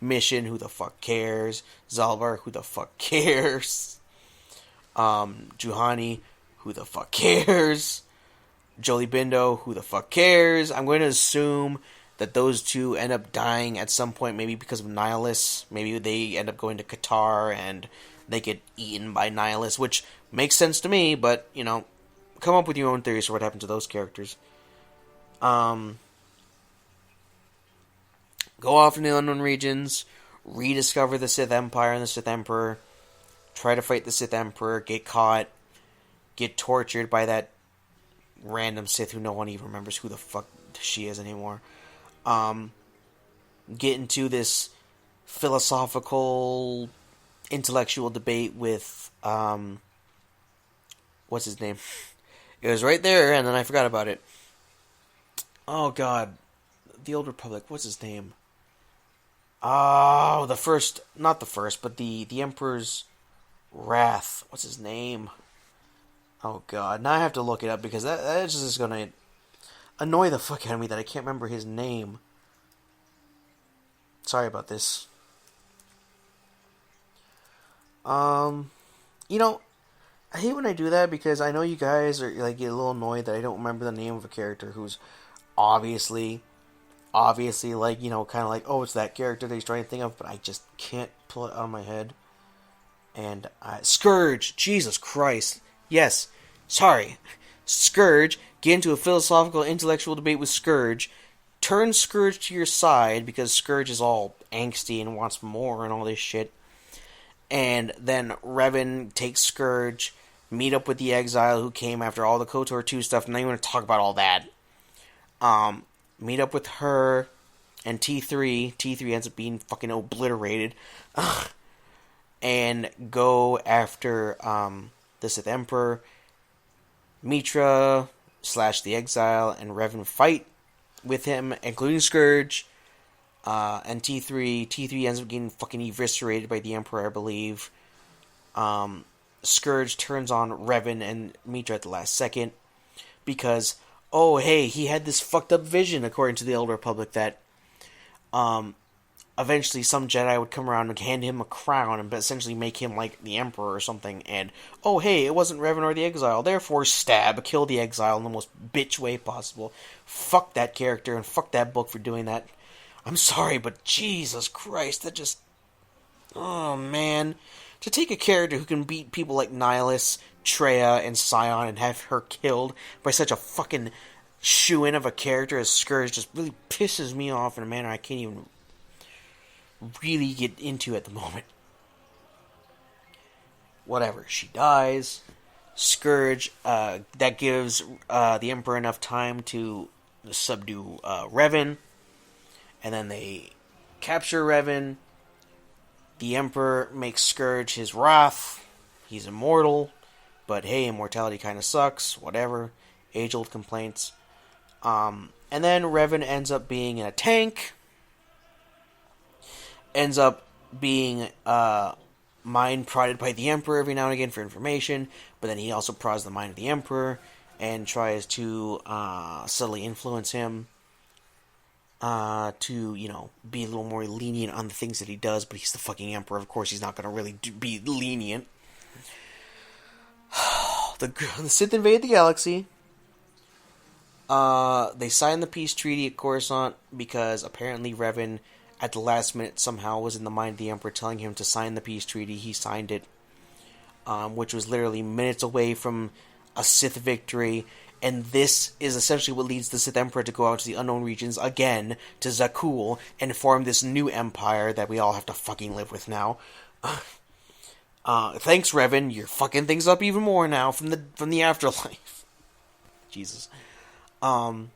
Speaker 1: Mission, who the fuck cares, Zalbar, who the fuck cares, Juhani, who the fuck cares, Jolie Bindo, who the fuck cares. I'm going to assume that those two end up dying at some point, maybe because of Nihilus. Maybe they end up going to Qatar and they get eaten by Nihilus, which makes sense to me, but, come up with your own theories for what happened to those characters. Go off in the unknown regions, rediscover the Sith Empire and the Sith Emperor, try to fight the Sith Emperor, get caught, get tortured by that random Sith who no one even remembers who the fuck she is anymore. Get into this philosophical, intellectual debate with, what's his name? It was right there, and then I forgot about it. Oh, God. The Old Republic. What's his name? Oh, not the first, but the Emperor's Wrath. What's his name? Oh god, now I have to look it up because that just is gonna annoy the fuck out of me that I can't remember his name. Sorry about this. You know, I hate when I do that because I know you guys are like get a little annoyed that I don't remember the name of a character who's obviously, like, you know, kind of like, oh, it's that character that he's trying to think of, but I just can't pull it out of my head. And Scourge, Jesus Christ, yes, sorry, Scourge. Get into a philosophical, intellectual debate with Scourge. Turn Scourge to your side because Scourge is all angsty and wants more and all this shit. And then Revan takes Scourge, meet up with the Exile who came after all the KOTOR 2 stuff. I'm not even going to talk about all that. Meet up with her and T3. T3 ends up being fucking obliterated. And go after the Sith Emperor. Mitra / the Exile and Revan fight with him, including Scourge. And T3 ends up getting fucking eviscerated by the Emperor, I believe. Scourge turns on Revan and Mitra at the last second. Because, oh hey, he had this fucked up vision, according to the Old Republic, that eventually some Jedi would come around and hand him a crown and essentially make him like the Emperor or something. And, oh hey, it wasn't Revan or the Exile, therefore kill the Exile in the most bitch way possible. Fuck that character and fuck that book for doing that. I'm sorry, but Jesus Christ, that just... Oh, man. To take a character who can beat people like Nihilus, Traya, and Scion and have her killed by such a fucking shoo-in of a character as Scourge just really pisses me off in a manner I can't even really get into at the moment. Whatever, she dies. Scourge, that gives the Emperor enough time to subdue Revan. And then they capture Revan. The Emperor makes Scourge his wrath. He's immortal. But hey, immortality kind of sucks. Whatever. Age-old complaints. And then Revan ends up being in a tank. Ends up being mind prodded by the Emperor every now and again for information. But then he also prods the mind of the Emperor and tries to subtly influence him. To, you know, be a little more lenient on the things that he does, but he's the fucking Emperor. Of course, he's not going to really be lenient. The Sith invade the galaxy. They signed the peace treaty at Coruscant because apparently Revan, at the last minute, somehow was in the mind of the Emperor telling him to sign the peace treaty. He signed it, which was literally minutes away from a Sith victory. And this is essentially what leads the Sith Emperor to go out to the unknown regions again, to Zakul, and form this new empire that we all have to fucking live with now. Thanks, Revan. You're fucking things up even more now from the afterlife. Jesus. Revan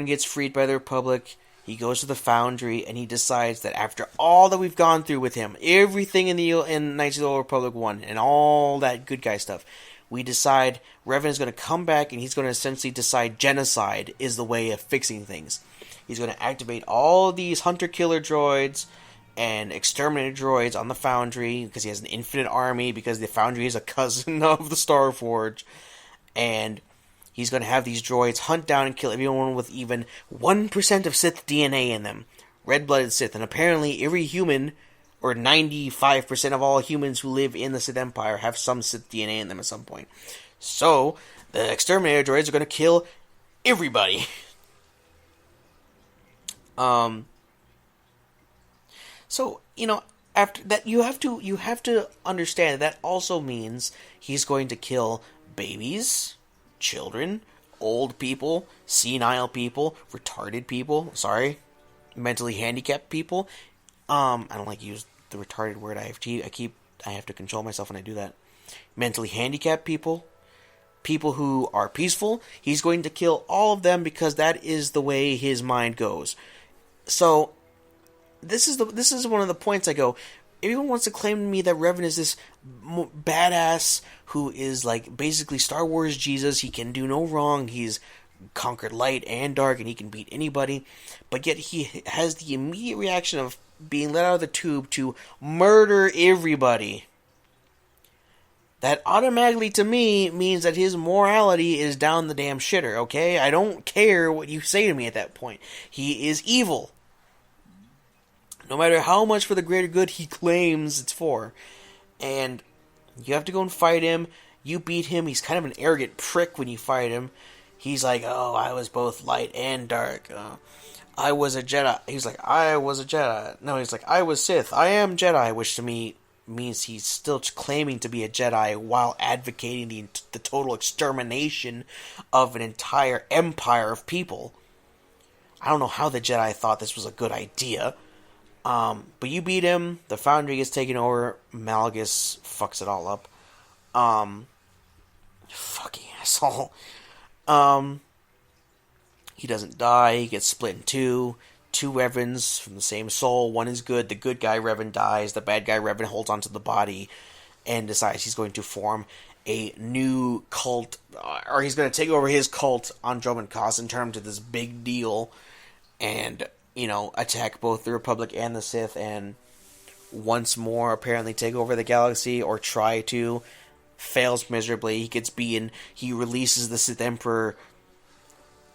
Speaker 1: gets freed by the Republic. He goes to the Foundry, and he decides that after all that we've gone through with him, everything in Knights of the Old Republic 1, and all that good guy stuff, we decide Revan is going to come back and he's going to essentially decide genocide is the way of fixing things. He's going to activate all of these hunter-killer droids and exterminator droids on the Foundry because he has an infinite army because the Foundry is a cousin of the Starforge. And he's going to have these droids hunt down and kill everyone with even 1% of Sith DNA in them. Red-blooded Sith. And apparently every human, or 95% of all humans who live in the Sith Empire, have some Sith DNA in them at some point. So, the exterminator droids are going to kill everybody. So, you know, after that, you have to understand that also means he's going to kill babies, children, old people, senile people, retarded people, mentally handicapped people. I don't like to use the retarded word. I have to control myself when I do that. Mentally handicapped people, people who are peaceful, he's going to kill all of them because that is the way his mind goes. So, this is one of the points I go, everyone wants to claim to me that Revan is this badass who is like basically Star Wars Jesus. He can do no wrong. He's conquered light and dark, and he can beat anybody. But yet he has the immediate reaction of being let out of the tube to murder everybody. That automatically, to me, means that his morality is down the damn shitter, okay? I don't care what you say to me at that point. He is evil. No matter how much for the greater good he claims it's for. And you have to go and fight him. You beat him. He's kind of an arrogant prick when you fight him. He's like, oh, I was both light and dark. I was a Jedi. He's like, I was a Jedi. No, he's like, I was Sith. I am Jedi, which to me means he's still claiming to be a Jedi while advocating the total extermination of an entire empire of people. I don't know how the Jedi thought this was a good idea. But you beat him, the Foundry gets taken over, Malgus fucks it all up. Fucking asshole. He doesn't die, he gets split in two. Two Revans from the same soul. One is good, the good guy Revan dies, the bad guy Revan holds onto the body and decides he's going to form a new cult, or he's going to take over his cult on Dromund Kaas and turn him into this big deal, and, you know, attack both the Republic and the Sith, and once more apparently take over the galaxy, or try to. Fails miserably, he gets beaten, he releases the Sith Emperor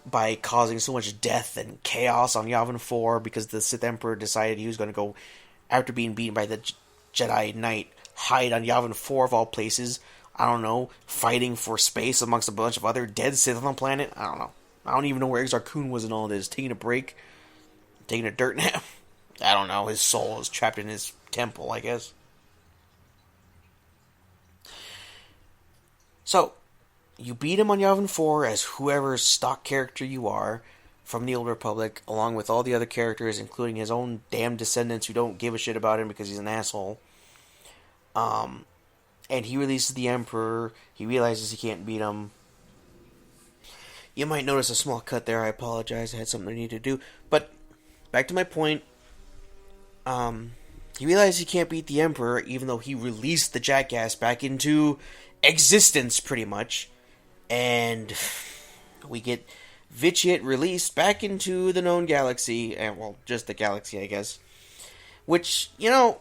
Speaker 1: by causing so much death and chaos on Yavin 4 because the Sith Emperor decided he was going to go, after being beaten by the Jedi Knight, hide on Yavin 4 of all places. I don't know, fighting for space amongst a bunch of other dead Sith on the planet. I don't know. I don't even know where Exar Kun was in all this. Taking a break? Taking a dirt nap? I don't know. His soul is trapped in his temple, I guess. So, you beat him on Yavin 4 as whoever stock character you are from the Old Republic, along with all the other characters, including his own damn descendants who don't give a shit about him because he's an asshole. And he releases the Emperor. He realizes he can't beat him. You might notice a small cut there. I apologize. I had something I needed to do. But, back to my point. He realizes he can't beat the Emperor, even though he released the jackass back into existence, pretty much. And we get Vitiate released back into the known galaxy, and well, just the galaxy, I guess. Which, you know,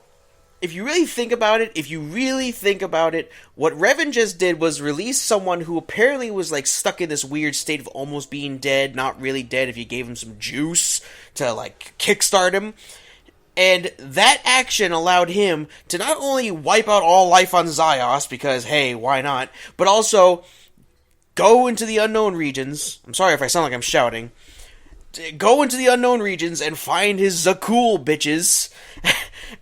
Speaker 1: if you really think about it, what Revan just did was release someone who apparently was, like, stuck in this weird state of almost being dead, not really dead if you gave him some juice to, like, kickstart him. And that action allowed him to not only wipe out all life on Zyos, because, hey, why not, but also go into the unknown regions. I'm sorry if I sound like I'm shouting. Go into the unknown regions and find his Zakul bitches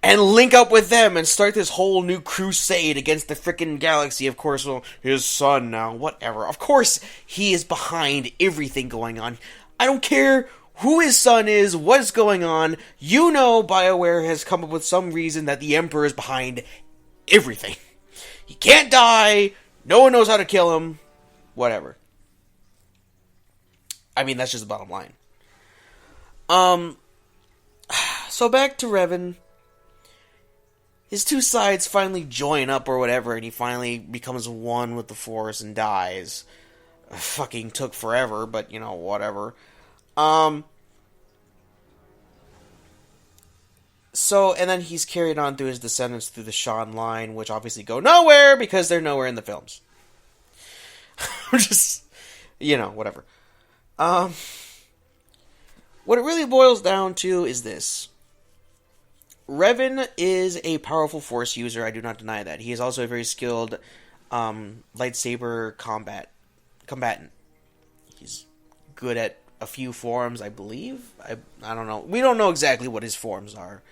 Speaker 1: and link up with them and start this whole new crusade against the frickin' galaxy. Of course, well, his son now, whatever. Of course, he is behind everything going on. I don't care who his son is, what's going on. You know BioWare has come up with some reason that the Emperor is behind everything. He can't die. No one knows how to kill him. Whatever. I mean, that's just the bottom line. So back to Revan. His two sides finally join up or whatever, and he finally becomes one with the Force and dies. Fucking took forever, but, you know, whatever. So, and then he's carried on through his descendants through the Shan line, which obviously go nowhere because they're nowhere in the films. Just, you know, whatever. What it really boils down to is this. Revan is a powerful Force user, I do not deny that. He is also a very skilled lightsaber combatant. He's good at a few forms, I believe. I don't know. We don't know exactly what his forms are.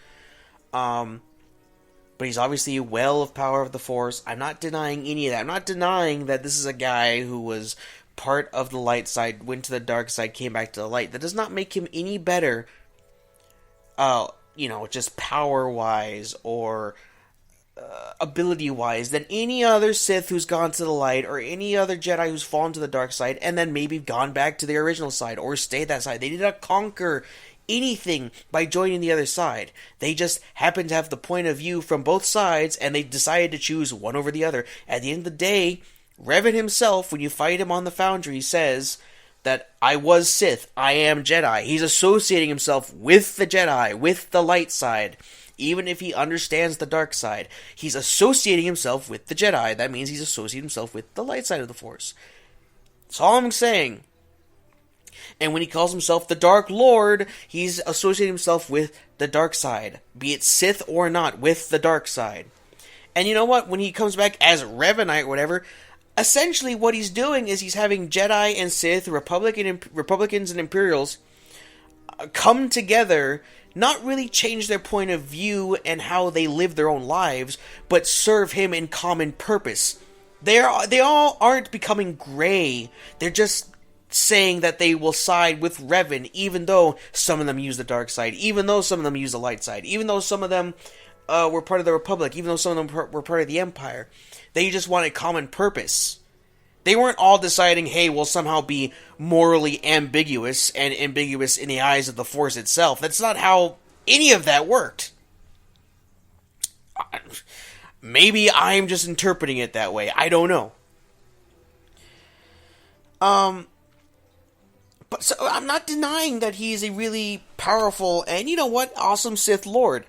Speaker 1: But he's obviously a well of power of the Force. I'm not denying any of that. I'm not denying that this is a guy who was part of the light side, went to the dark side, came back to the light. That does not make him any better, you know, just power-wise or ability-wise than any other Sith who's gone to the light or any other Jedi who's fallen to the dark side and then maybe gone back to the original side or stayed that side. They did not conquer anything by joining the other side. They just happened to have the point of view from both sides and they decided to choose one over the other. At the end of the day, Revan himself, when you fight him on the Foundry, says that I was Sith, I am Jedi. He's associating himself with the Jedi, with the light side. Even if he understands the dark side, he's associating himself with the Jedi. That means he's associating himself with the light side of the Force. That's all I'm saying. And when he calls himself the Dark Lord, he's associating himself with the dark side, be it Sith or not, with the dark side. And you know what? When he comes back as Revanite or whatever, essentially what he's doing is he's having Jedi and Sith, Republicans and Imperials come together, not really change their point of view and how they live their own lives, but serve him in common purpose. They all aren't becoming gray. They're just saying that they will side with Revan, even though some of them use the dark side, even though some of them use the light side, even though some of them were part of the Republic, even though some of them were part of the Empire. They just want a common purpose. They weren't all deciding, hey, we'll somehow be morally ambiguous and ambiguous in the eyes of the Force itself. That's not how any of that worked. Maybe I'm just interpreting it that way. I don't know. But so I'm not denying that he's a really powerful and, you know what, awesome Sith Lord.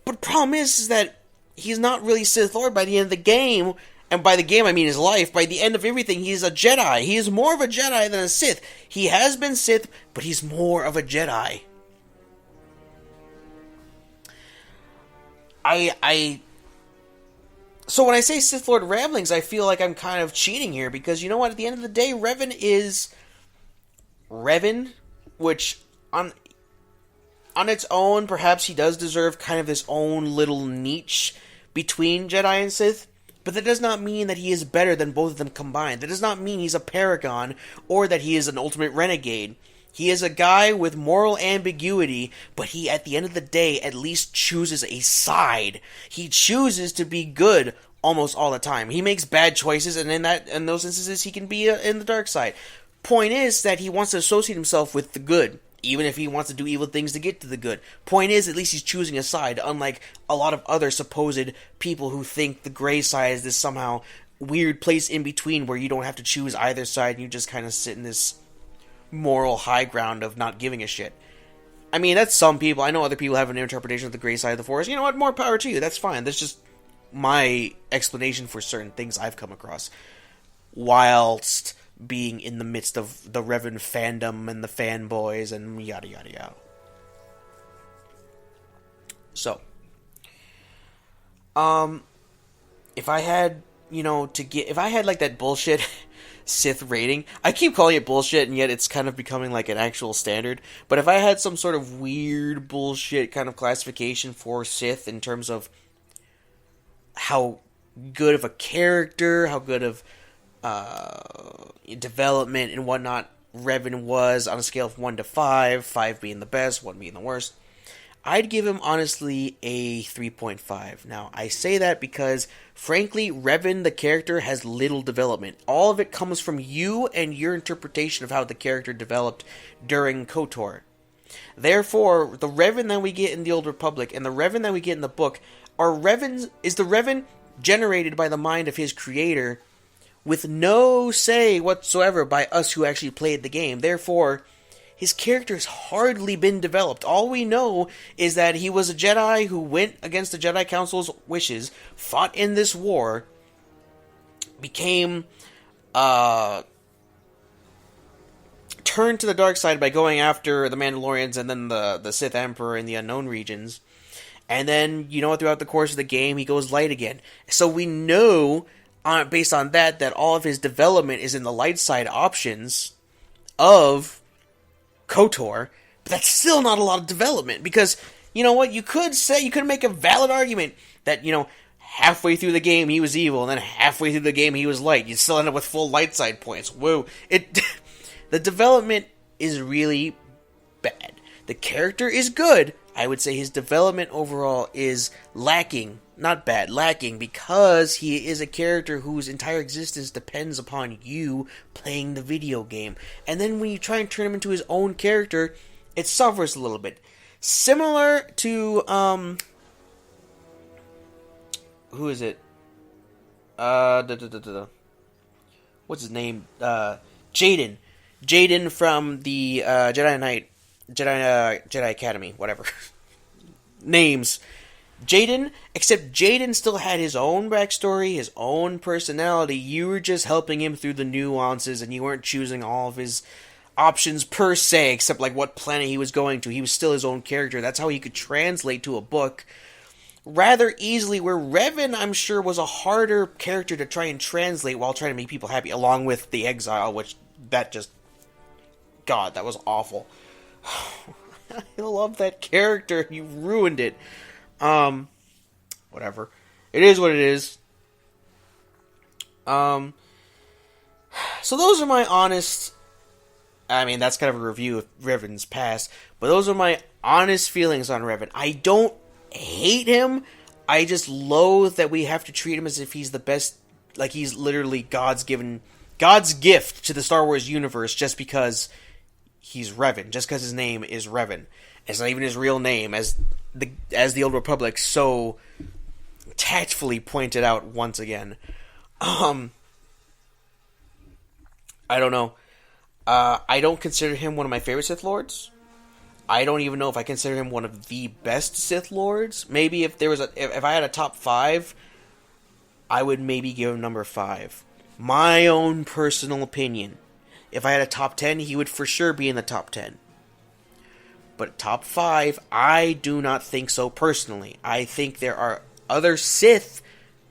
Speaker 1: But the problem is that he's not really Sith Lord by the end of the game. And by the game, I mean his life. By the end of everything, he's a Jedi. He is more of a Jedi than a Sith. He has been Sith, but he's more of a Jedi. So when I say Sith Lord Ramblings, I feel like I'm kind of cheating here. Because you know what? At the end of the day, Revan is Revan, which on its own, perhaps he does deserve kind of his own little niche between Jedi and Sith, but that does not mean that he is better than both of them combined. That does not mean he's a paragon, or that he is an ultimate renegade. He is a guy with moral ambiguity, but he, at the end of the day, at least chooses a side. He chooses to be good almost all the time. He makes bad choices, and in those instances, he can be in the dark side. Point is that he wants to associate himself with the good, even if he wants to do evil things to get to the good. Point is, at least he's choosing a side, unlike a lot of other supposed people who think the gray side is this somehow weird place in between where you don't have to choose either side and you just kind of sit in this moral high ground of not giving a shit. I mean, that's some people. I know other people have an interpretation of the gray side of the Force. You know what? More power to you. That's fine. That's just my explanation for certain things I've come across whilst being in the midst of the Revan fandom and the fanboys and yada yada yada. So, if I had, if I had like that bullshit Sith rating, I keep calling it bullshit and yet it's kind of becoming like an actual standard, but if I had some sort of weird bullshit kind of classification for Sith in terms of how good of a character, how good of development and whatnot Revan was on a scale of 1 to 5, 5 being the best, 1 being the worst, I'd give him honestly a 3.5. Now, I say that because, frankly, Revan, the character, has little development. All of it comes from you and your interpretation of how the character developed during KOTOR. Therefore, the Revan that we get in the Old Republic and the Revan that we get in the book is the Revan generated by the mind of his creator with no say whatsoever by us who actually played the game. Therefore, his character has hardly been developed. All we know is that he was a Jedi who went against the Jedi Council's wishes, fought in this war, became turned to the dark side by going after the Mandalorians and then the Sith Emperor in the unknown regions. And then, throughout the course of the game, he goes light again. So we know, based on that all of his development is in the light side options of KOTOR, but that's still not a lot of development, because, you could make a valid argument that, halfway through the game he was evil, and then halfway through the game he was light. You'd still end up with full light side points. Whoa. The development is really bad. The character is good. I would say his development overall is lacking. Not bad, lacking, because he is a character whose entire existence depends upon you playing the video game. And then when you try and turn him into his own character, it suffers a little bit. Similar to, who is it? What's his name? Jaden. Jaden from the Jedi Academy, whatever. Names. Jaden, except Jaden still had his own backstory, his own personality. You were just helping him through the nuances, and you weren't choosing all of his options per se, except like what planet he was going to. He was still his own character. That's how he could translate to a book rather easily, where Revan, I'm sure, was a harder character to try and translate while trying to make people happy, along with the exile, which, that just... God, that was awful. I love that character. You ruined it. Whatever. It is what it is. So those are my honest... I mean, that's kind of a review of Revan's past, but those are my honest feelings on Revan. I don't hate him. I just loathe that we have to treat him as if he's the best, like he's literally God's gift to the Star Wars universe just because he's Revan, just because his name is Revan. It's not even his real name, as the Old Republic so tactfully pointed out once again. I don't know. I don't consider him one of my favorite Sith Lords. I don't even know if I consider him one of the best Sith Lords. Maybe if I had a top 5, I would maybe give him number 5. My own personal opinion. If I had a top 10, he would for sure be in the top 10. But top 5, I do not think so personally. I think there are other Sith.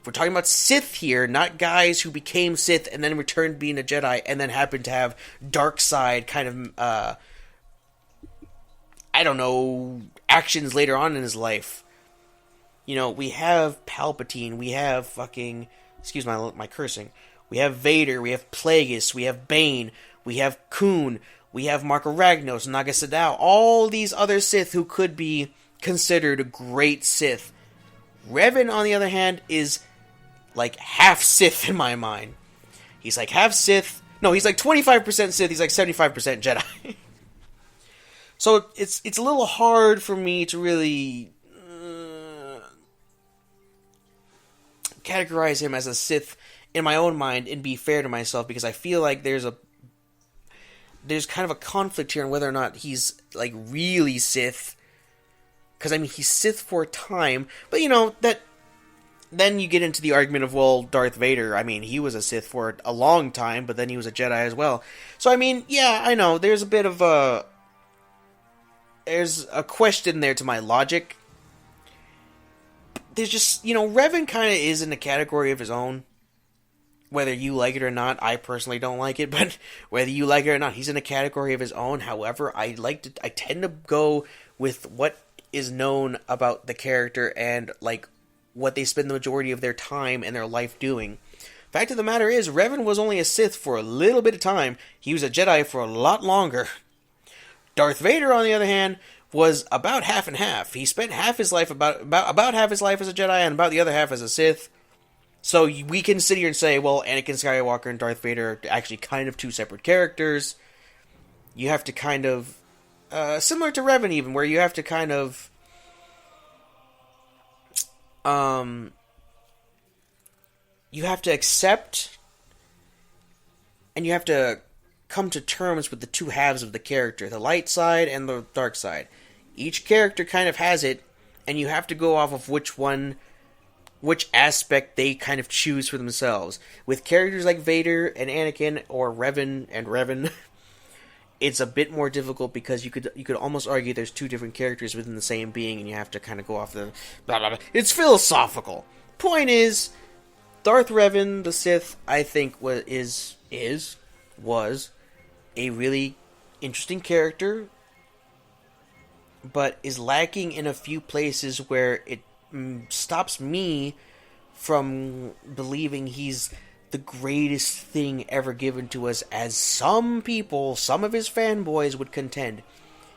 Speaker 1: We're talking about Sith here, not guys who became Sith and then returned being a Jedi and then happened to have dark side kind of, I don't know, actions later on in his life. You know, we have Palpatine, we have fucking, excuse my cursing, we have Vader, we have Plagueis, we have Bane, we have Kun, we have Marco Ragnos, Naga Sadow, all these other Sith who could be considered great Sith. Revan, on the other hand, is like half Sith in my mind. He's like half Sith. No, he's like 25% Sith, he's like 75% Jedi. So it's a little hard for me to really categorize him as a Sith in my own mind and be fair to myself, because I feel like there's kind of a conflict here on whether or not he's like really Sith. Because I mean, he's Sith for a time, but you know that. Then you get into the argument of, well, Darth Vader, I mean, he was a Sith for a long time, but then he was a Jedi as well. So I mean, yeah, I know there's a bit of there's a question there to my logic. There's just, you know, Revan kind of is in a category of his own. Whether you like it or not, I personally don't like it, but whether you like it or not, he's in a category of his own. However, I tend to go with what is known about the character and, like, what they spend the majority of their time and their life doing. Fact of the matter is, Revan was only a Sith for a little bit of time. He was a Jedi for a lot longer. Darth Vader, on the other hand, was about half and half. He spent half his life about half his life as a Jedi and about the other half as a Sith. So we can sit here and say, well, Anakin Skywalker and Darth Vader are actually kind of two separate characters. You have to kind of, similar to Revan even, where you have to kind of, you have to accept and you have to come to terms with the two halves of the character, the light side and the dark side. Each character kind of has it, and you have to go off of which aspect they kind of choose for themselves. With characters like Vader and Anakin, or Revan and Revan, it's a bit more difficult because you could almost argue there's two different characters within the same being, and you have to kind of go off the blah blah blah. It's philosophical. Point is, Darth Revan, the Sith, I think was a really interesting character, but is lacking in a few places where it stops me from believing he's the greatest thing ever given to us, as some people, some of his fanboys would contend.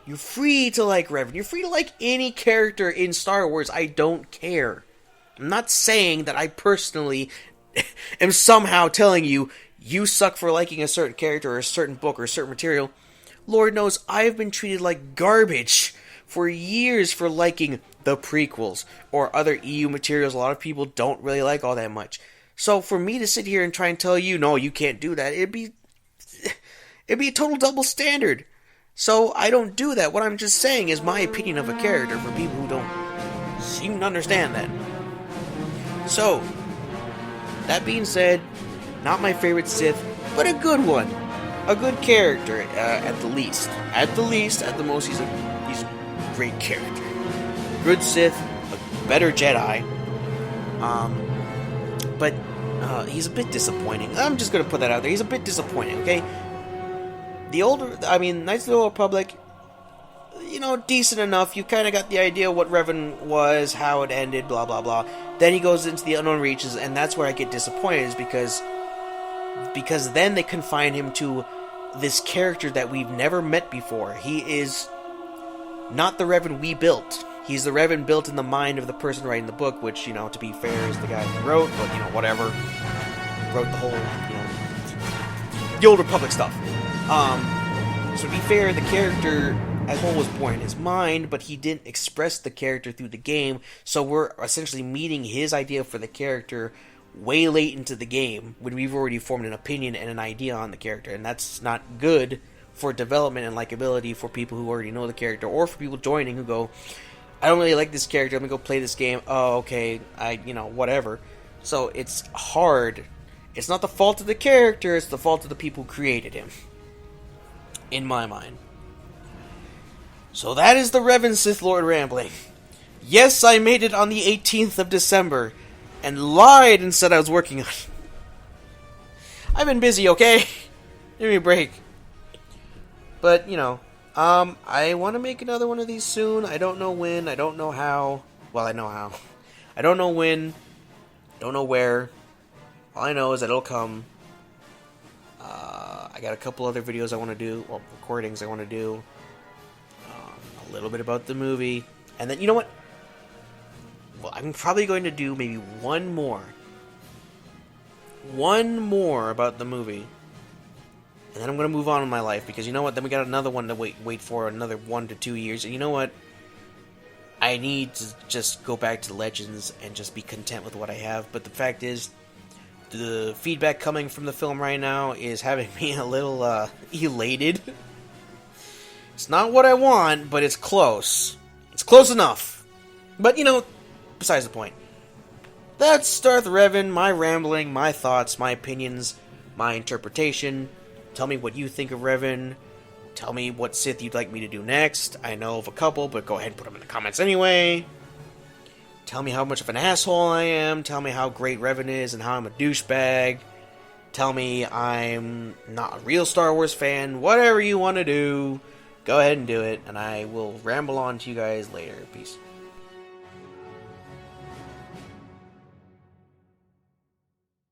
Speaker 1: You're free to like Revan. You're free to like any character in Star Wars. I don't care. I'm not saying that I personally am somehow telling you, you suck for liking a certain character or a certain book or a certain material. Lord knows I've been treated like garbage for years for liking the prequels or other EU materials a lot of people don't really like all that much. So for me to sit here and try and tell you, no, you can't do that, It'd be a total double standard. So I don't do that. What I'm just saying is my opinion of a character for people who don't seem to understand that. So, that being said, not my favorite Sith, but a good one. A good character, at the least. At the most, he's a great character. Good Sith, a better Jedi. But he's a bit disappointing. I'm just gonna put that out there. He's a bit disappointing, okay? Knights of the Old Republic, decent enough. You kind of got the idea what Revan was, how it ended, blah, blah, blah. Then he goes into the Unknown Reaches, and that's where I get disappointed, is because then they confine him to this character that we've never met before. He is not the Revan we built. He's the Revan built in the mind of the person writing the book, which, to be fair, is the guy who wrote, but, whatever. Wrote the whole, the Old Republic stuff. So to be fair, the character as a whole was born in his mind, but he didn't express the character through the game, so we're essentially meeting his idea for the character way late into the game, when we've already formed an opinion and an idea on the character, and that's not good for development and likability for people who already know the character, or for people joining who go, I don't really like this character, I'm gonna go play this game, oh, okay, whatever. So it's hard. It's not the fault of the character, it's the fault of the people who created him. In my mind. So that is the Revan Sith Lord Rambling. Yes, I made it on the 18th of December, and lied and said I was working on it. I've been busy, okay? Give me a break. But, I want to make another one of these soon. I don't know when, I don't know how. Well, I know how. I don't know when, don't know where. All I know is that it'll come. I got a couple other videos I want to do, or recordings I want to do. A little bit about the movie. And then, you know what? Well, I'm probably going to do maybe one more. One more about the movie. And then I'm going to move on in my life. Because you know what? Then we got another one to wait for another 1 to 2 years. And you know what? I need to just go back to Legends and just be content with what I have. But the fact is, the feedback coming from the film right now is having me a little elated. It's not what I want, but it's close. It's close enough. But, besides the point. That's Darth Revan, my rambling, my thoughts, my opinions, my interpretation. Tell me what you think of Revan. Tell me what Sith you'd like me to do next. I know of a couple, but go ahead and put them in the comments anyway. Tell me how much of an asshole I am. Tell me how great Revan is and how I'm a douchebag. Tell me I'm not a real Star Wars fan. Whatever you want to do, go ahead and do it. And I will ramble on to you guys later. Peace.